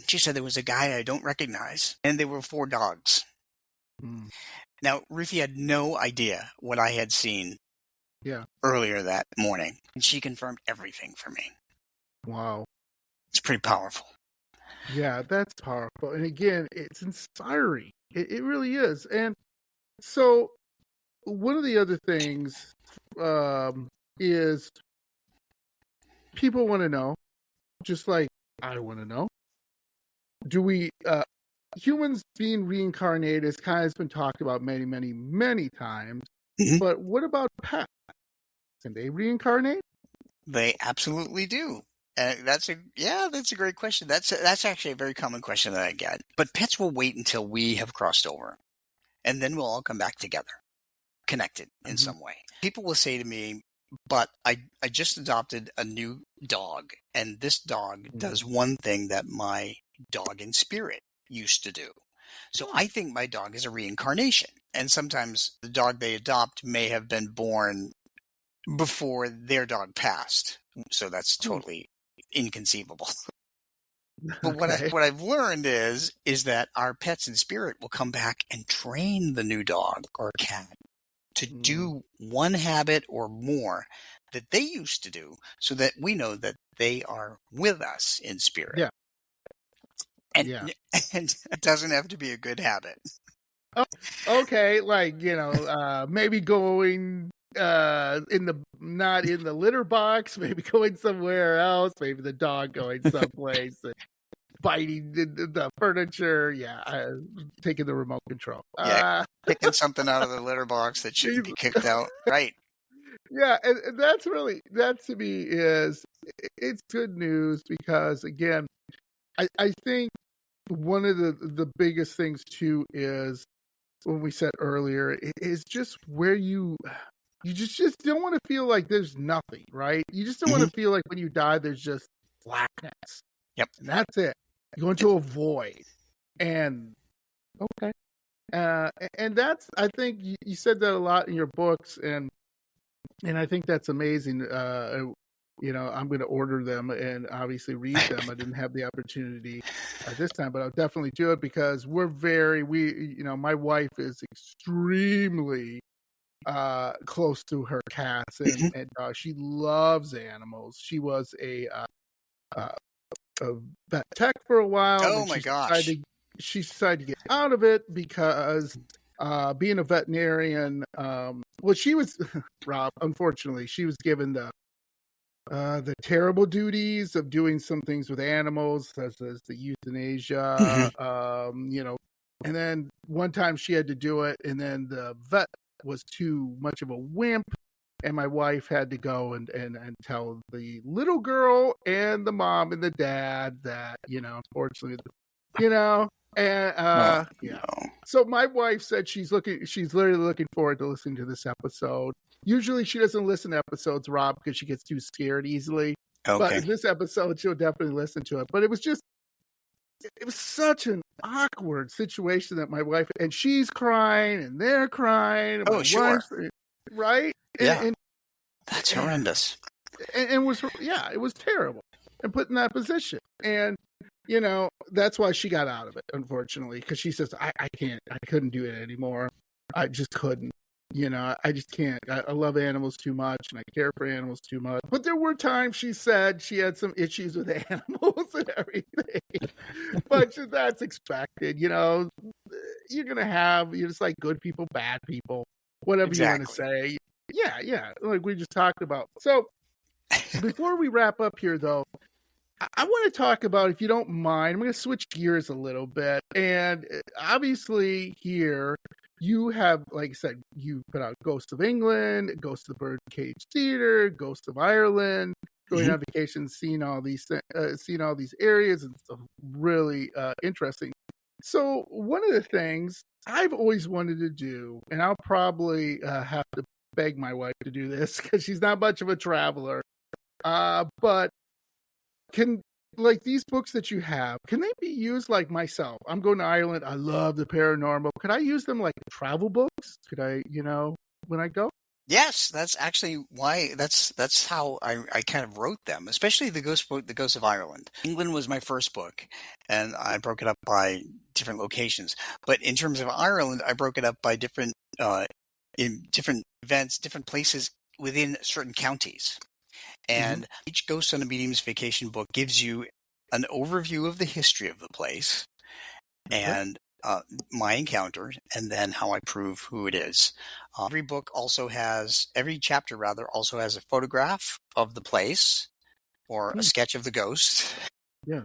she said there was a guy I don't recognize, and there were 4 dogs. Now, Ruthie had no idea what I had seen earlier that morning, and she confirmed everything for me. Wow. It's pretty powerful. Yeah, that's powerful. And again, it's inspiring. It really is. And so one of the other things is people want to know, just like I want to know, do we, humans being reincarnated has kind of been talked about many, many, many times. But what about pets? Can they reincarnate? They absolutely do. That's a great question. That's actually a very common question that I get. But pets will wait until we have crossed over, and then we'll all come back together, connected in some way. People will say to me, but I just adopted a new dog, and this dog does one thing that my dog in spirit used to do. So I think my dog is a reincarnation. And sometimes the dog they adopt may have been born before their dog passed. So that's totally inconceivable. But what I've learned is that our pets in spirit will come back and train the new dog or cat to do one habit or more that they used to do, so that we know that they are with us in spirit. Yeah. And it doesn't have to be a good habit. Oh, okay, like, maybe going not in the litter box, maybe going somewhere else, maybe the dog going someplace and biting the furniture, taking the remote control, picking something out of the litter box that shouldn't be kicked out, right? Yeah, and that to me it's good news, because again, I think one of the biggest things too is, when we said earlier, is just where you just don't want to feel like there's nothing, right? You just don't want to feel like when you die there's just blackness. Yep. And that's it. You're going to a void. And okay. And that's, I think you said that a lot in your books, and I think that's amazing. I'm going to order them and obviously read them. I didn't have the opportunity this time, but I'll definitely do it, because my wife is extremely close to her cats, and she loves animals. She was a vet tech for a while. Oh my gosh. She decided to get out of it because being a veterinarian, she was, Rob, unfortunately, she was given the terrible duties of doing some things with animals, such as the euthanasia, and then one time she had to do it, and then the vet was too much of a wimp, and my wife had to go and tell the little girl and the mom and the dad that, unfortunately, and Oh, yeah. no. So my wife said she's literally looking forward to listening to this episode. Usually she doesn't listen to episodes, Rob, because she gets too scared easily. But Okay. in this episode, she'll definitely listen to it. But it was such an awkward situation that my wife, and she's crying and they're crying. And Oh, my sure. wife's, right? Yeah. And That's horrendous. it was terrible and put in that position. And, that's why she got out of it, unfortunately, because she says, I couldn't do it anymore. I just couldn't. I just can't. I love animals too much and I care for animals too much. But there were times she said she had some issues with animals and everything. But that's expected. You're going to have, just like good people, bad people, whatever you want to Exactly. say. Yeah. Like we just talked about. So before we wrap up here, though, I want to talk about, if you don't mind, I'm going to switch gears a little bit. And obviously here you have, like I said, you put out Ghost of England, Ghost of the Birdcage Theater, Ghost of Ireland, going on vacation, seeing all these areas and stuff, really interesting. So one of the things I've always wanted to do, and I'll probably have to beg my wife to do this because she's not much of a traveler, but can, like, these books that you have, can they be used like myself? I'm going to Ireland. I love the paranormal. Could I use them like travel books? Could I, when I go? Yes, that's actually why that's how I kind of wrote them, especially the ghost book, The Ghost of Ireland. England was my first book, and I broke it up by different locations. But in terms of Ireland, I broke it up by different in different events, different places within certain counties. And each Ghost on a Medium's Vacation book gives you an overview of the history of the place and my encounter, and then how I prove who it is. Every chapter also has a photograph of the place or a sketch of the ghost. Yeah.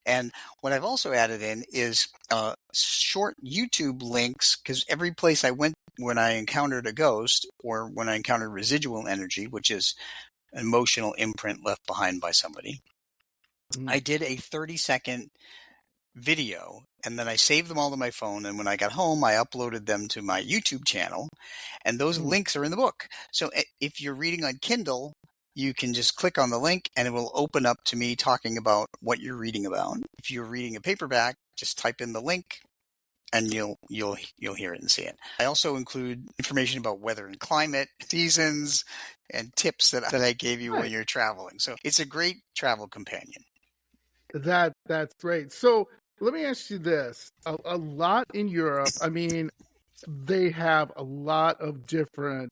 And what I've also added in is short YouTube links, because every place I went when I encountered a ghost or when I encountered residual energy, which is an emotional imprint left behind by somebody, I did a 30-second video, and then I saved them all to my phone, and when I got home I uploaded them to my YouTube channel, and those links are in the book. So if you're reading on Kindle, you can just click on the link and it will open up to me talking about what you're reading about. If you're reading a paperback, just type in the link and you'll hear it and see it. I also include information about weather and climate, seasons, and tips that I gave you when you're traveling. So it's a great travel companion. That's great. So let me ask you this: a lot in Europe, I mean, they have a lot of different,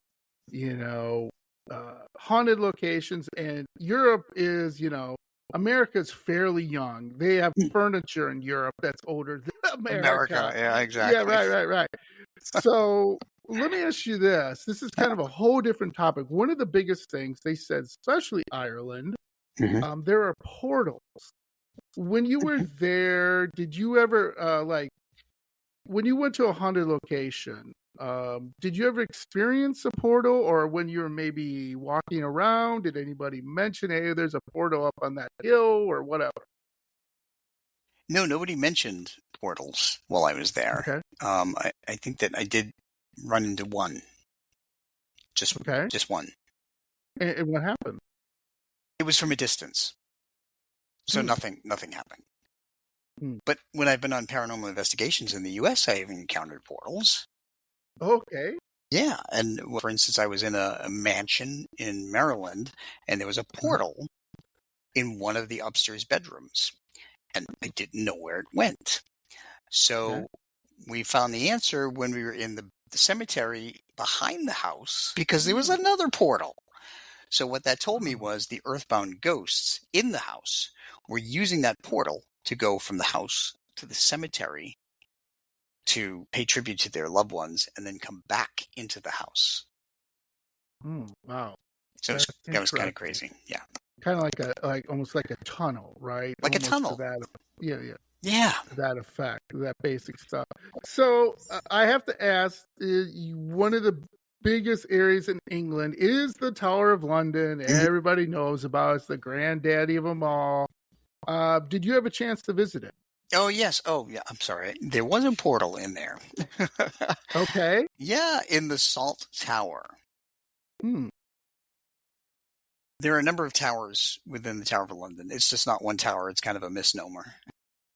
haunted locations, and Europe is, America's fairly young. They have furniture in Europe that's older than America. Yeah, exactly. Yeah, right. So let me ask you this. This is kind of a whole different topic. One of the biggest things they said, especially Ireland, there are portals. When you were there, did you ever, when you went to a haunted location, did you ever experience a portal, or when you were maybe walking around, did anybody mention, hey, there's a portal up on that hill or whatever? No, nobody mentioned portals while I was there. Okay. I think that I did run into one. Just one. And what happened? It was from a distance. So nothing happened. But when I've been on paranormal investigations in the U.S., I've encountered portals. Okay. Yeah, and for instance, I was in a mansion in Maryland, and there was a portal in one of the upstairs bedrooms, and I didn't know where it went. So we found the answer when we were in the cemetery behind the house, because there was another portal. So what that told me was the earthbound ghosts in the house were using that portal to go from the house to the cemetery to pay tribute to their loved ones and then come back into the house. Wow. So that was kind of crazy. Yeah. kind of like almost like a tunnel, right? like a Almost to tunnel. that. Yeah, yeah. Yeah. To that effect, that basic stuff. So I have to ask, one of the biggest areas in England is the Tower of London. Everybody knows about it. It's the granddaddy of them all. Did you have a chance to visit it? Oh, yes. Oh, yeah. I'm sorry. There was a portal in there. Okay. Yeah, in the Salt Tower. Hmm. There are a number of towers within the Tower of London. It's just not one tower. It's kind of a misnomer.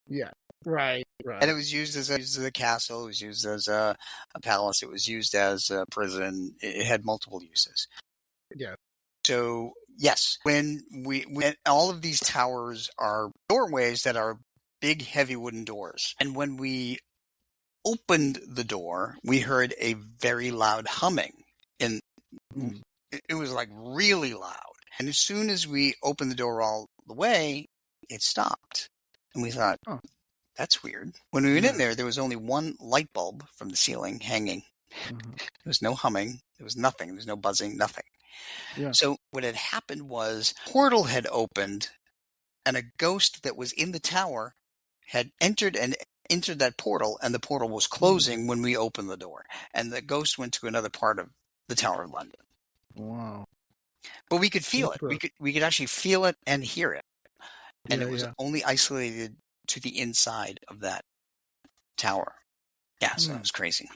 Yeah. Right. And it Right. was used as a castle. It was used as a palace. It was used as a prison. It had multiple uses. Yeah. So yes, when all of these towers are doorways that are big, heavy wooden doors, and when we opened the door, we heard a very loud humming, and Hmm. it was like really loud. And as soon as we opened the door all the way, it stopped, and we thought, Oh. that's weird. When we went Yeah. in there was only one light bulb from the ceiling hanging. Uh-huh. There was no humming. There was nothing. There was no buzzing, nothing. Yeah. So what had happened was a portal had opened and a ghost that was in the tower had entered that portal, and the portal was closing when we opened the door. And the ghost went to another part of the Tower of London. Wow. But we could feel it. We could actually feel it and hear it. And Yeah. it was Yeah. only isolated to the inside of that tower. Yeah, so that was crazy.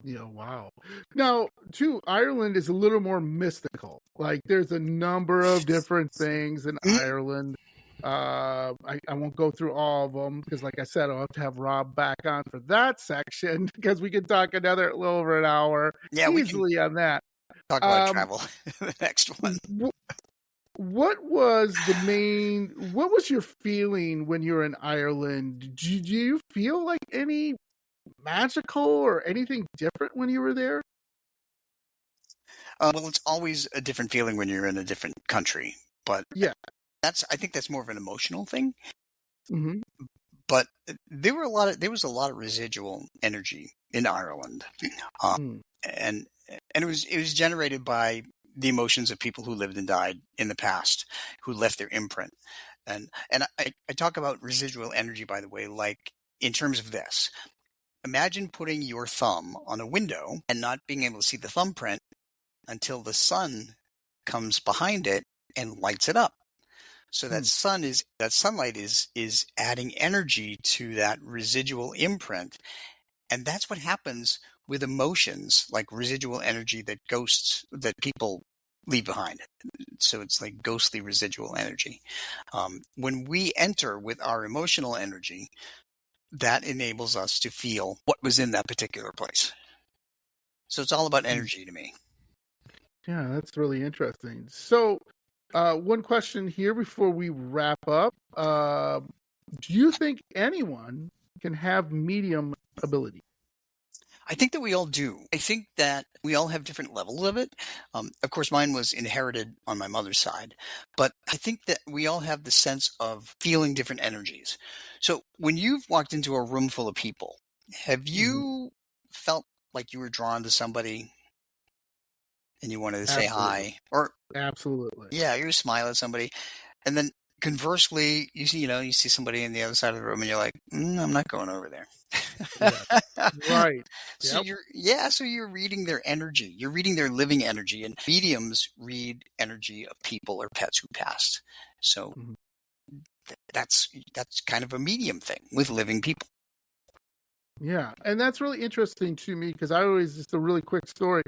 Yeah, wow. Now, too, Ireland is a little more mystical. Like, there's a number of different things in Ireland. I won't go through all of them because, like I said, I'll have to have Rob back on for that section because we could talk another little over an hour easily on that. Talk about travel. The next one. What was what was your feeling when you were in Ireland? Did you feel like any magical or anything different when you were there? Well, it's always a different feeling when you're in a different country, but Yeah. I think that's more of an emotional thing. Mm-hmm. But there was a lot of residual energy in Ireland, and it was generated by the emotions of people who lived and died in the past, who left their imprint. And I talk about residual energy, by the way, like in terms of this. Imagine putting your thumb on a window and not being able to see the thumbprint until the sun comes behind it and lights it up. So that sunlight is adding energy to that residual imprint. And that's what happens with emotions, like residual energy that people leave behind. So it's like ghostly residual energy. When we enter with our emotional energy, that enables us to feel what was in that particular place. So it's all about energy to me. Yeah, that's really interesting. So, one question here before we wrap up. Do you think anyone can have medium ability? I think that we all do. I think that we all have different levels of it. Of course, mine was inherited on my mother's side, but I think that we all have the sense of feeling different energies. So when you've walked into a room full of people, have you felt like you were drawn to somebody and you wanted to say Absolutely. hi? Or Absolutely. yeah, you smile at somebody, and then conversely, you see somebody in the other side of the room, and you're like, I'm not going over there. Yeah. Right. So Yep. so you're reading their energy. You're reading their living energy, and mediums read energy of people or pets who passed. So that's kind of a medium thing with living people. Yeah, and that's really interesting to me because I always just a really quick story.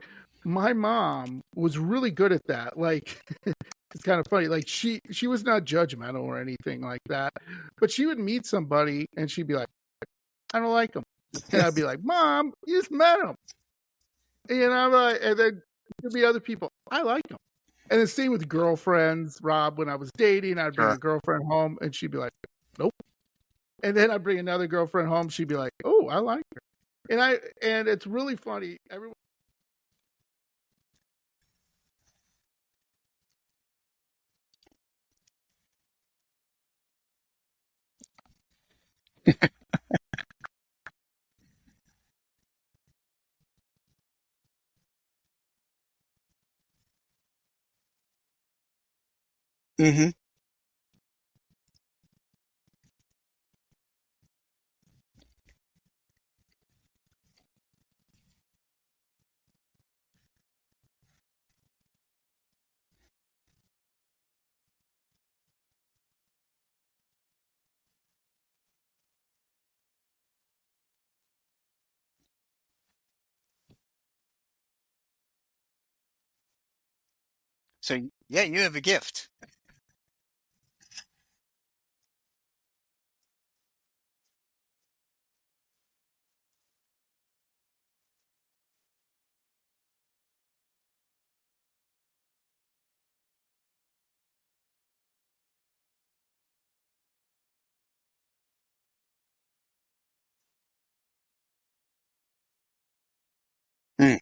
My mom was really good at that. Like, it's kind of funny. Like she was not judgmental or anything like that, but she would meet somebody and she'd be like, "I don't like him," and I'd be like, "Mom, you just met him," and I'm like, and then there'd be other people, "I like him," and the same with girlfriends. Rob, when I was dating, I'd bring a Sure. girlfriend home and she'd be like, "Nope," and then I'd bring another girlfriend home. She'd be like, "Oh, I like her." And it's really funny. Everyone Hmm. So yeah, you have a gift. Mm.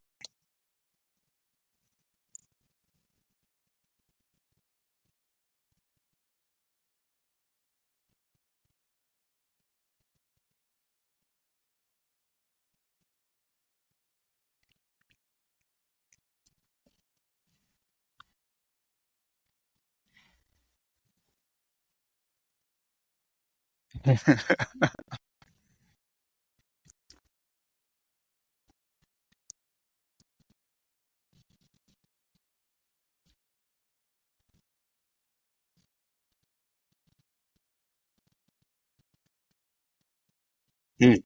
Mm.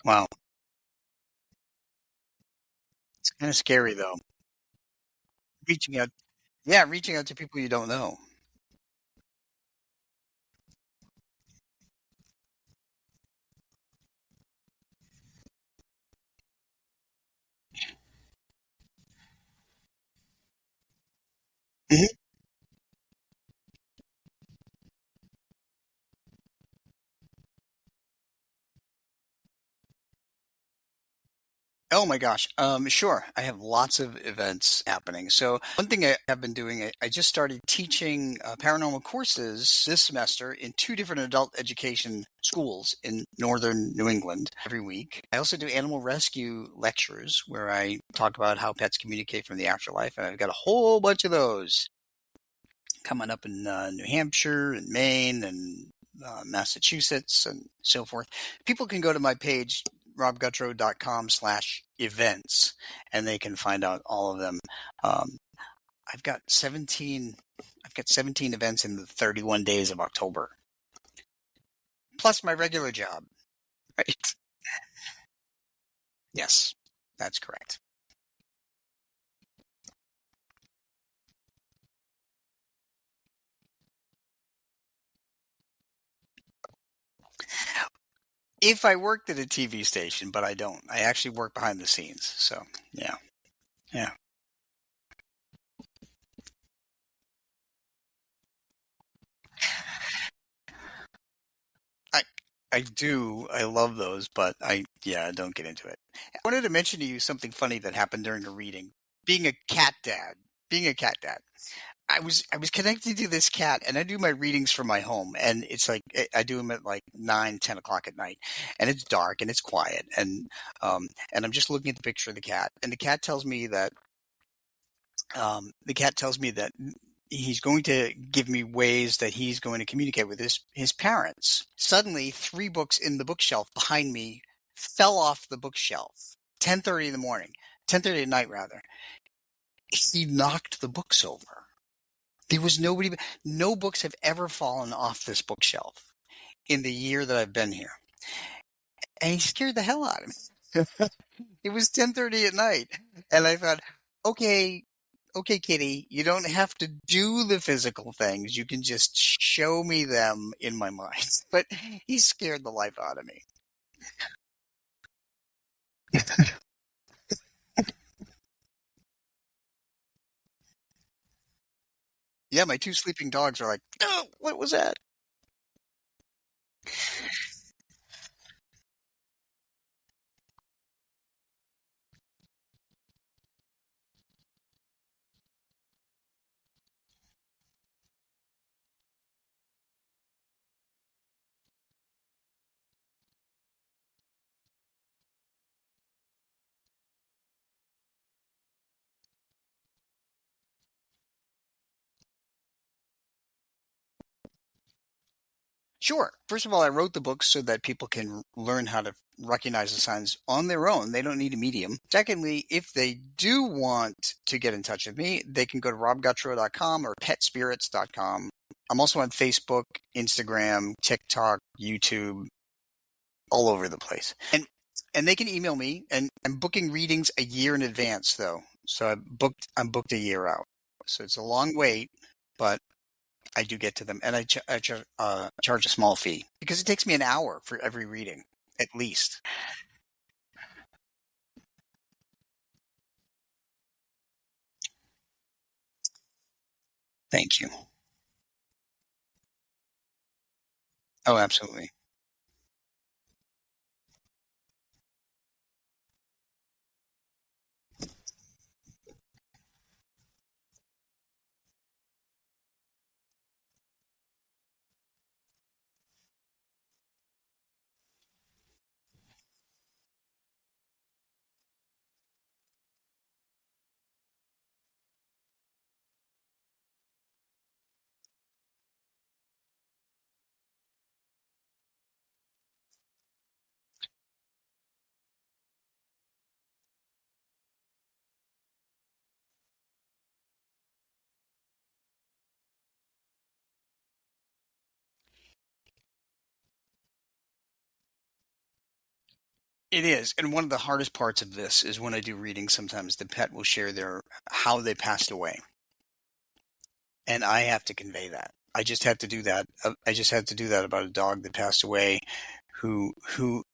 Wow, it's kind of scary though. Reaching out, yeah, reaching out to people you don't know. Mhm. Oh my gosh. Sure. I have lots of events happening. So one thing I have been doing, I just started teaching paranormal courses this semester in two different adult education schools in northern New England every week. I also do animal rescue lectures where I talk about how pets communicate from the afterlife, and I've got a whole bunch of those coming up in New Hampshire and Maine and Massachusetts and so forth. People can go to my page, robgutro.com/events, and they can find out all of them. Um, I've got 17. I've got 17 events in the 31 days of October, plus my regular job. Right? Yes, that's correct. If I worked at a TV station, but I don't. I actually work behind the scenes. So yeah, yeah. I I do. I love those, but I don't get into it. I wanted to mention to you something funny that happened during a reading. Being a cat dad, being a cat dad. I was connected to this cat, and I do my readings from my home, and it's like I do them at like 9, 10 o'clock at night, and it's dark and it's quiet, and I'm just looking at the picture of the cat, and the cat tells me that he's going to give me ways that he's going to communicate with his parents. Suddenly, three books in the bookshelf behind me fell off the bookshelf. 10:30 in the morning, 10:30 at night rather. He knocked the books over. There was nobody. No books have ever fallen off this bookshelf in the year that I've been here, and he scared the hell out of me. It was 10:30 at night, and I thought, okay, okay, kitty, you don't have to do the physical things. You can just show me them in my mind. But he scared the life out of me. Yeah, my two sleeping dogs are like, oh, what was that? Sure. First of all, I wrote the book so that people can learn how to recognize the signs on their own. They don't need a medium. Secondly, if they do want to get in touch with me, they can go to robgutro.com or petspirits.com. I'm also on Facebook, Instagram, TikTok, YouTube, all over the place. And they can email me, and I'm booking readings a year in advance, though. So I'm booked a year out. So it's a long wait, but I do get to them, and I charge a small fee because it takes me an hour for every reading, at least. Thank you. Oh, absolutely. It is, and one of the hardest parts of this is when I do readings. Sometimes the pet will share their how they passed away, and I have to convey that. I just have to do that. I just had to do that about a dog that passed away, who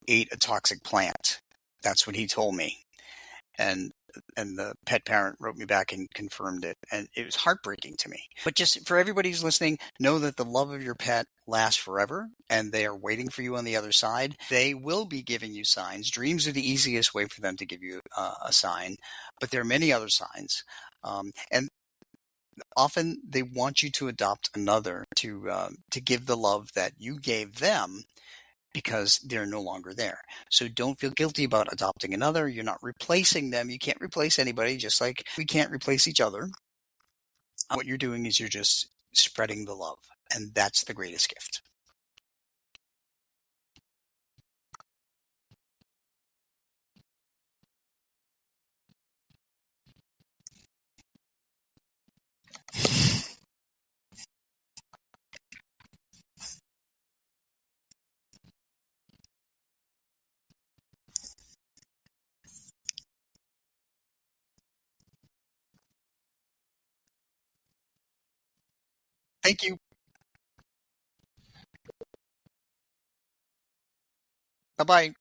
ate a toxic plant. That's what he told me, and the pet parent wrote me back and confirmed it, and it was heartbreaking to me. But just for everybody who's listening, know that the love of your pet lasts forever, and they are waiting for you on the other side. They will be giving you signs. Dreams are the easiest way for them to give you a sign, but there are many other signs, and often they want you to adopt another to give the love that you gave them, because they're no longer there. So don't feel guilty about adopting another. You're not replacing them. You can't replace anybody, just like we can't replace each other. What you're doing is you're just spreading the love, and that's the greatest gift. Thank you. Bye-bye.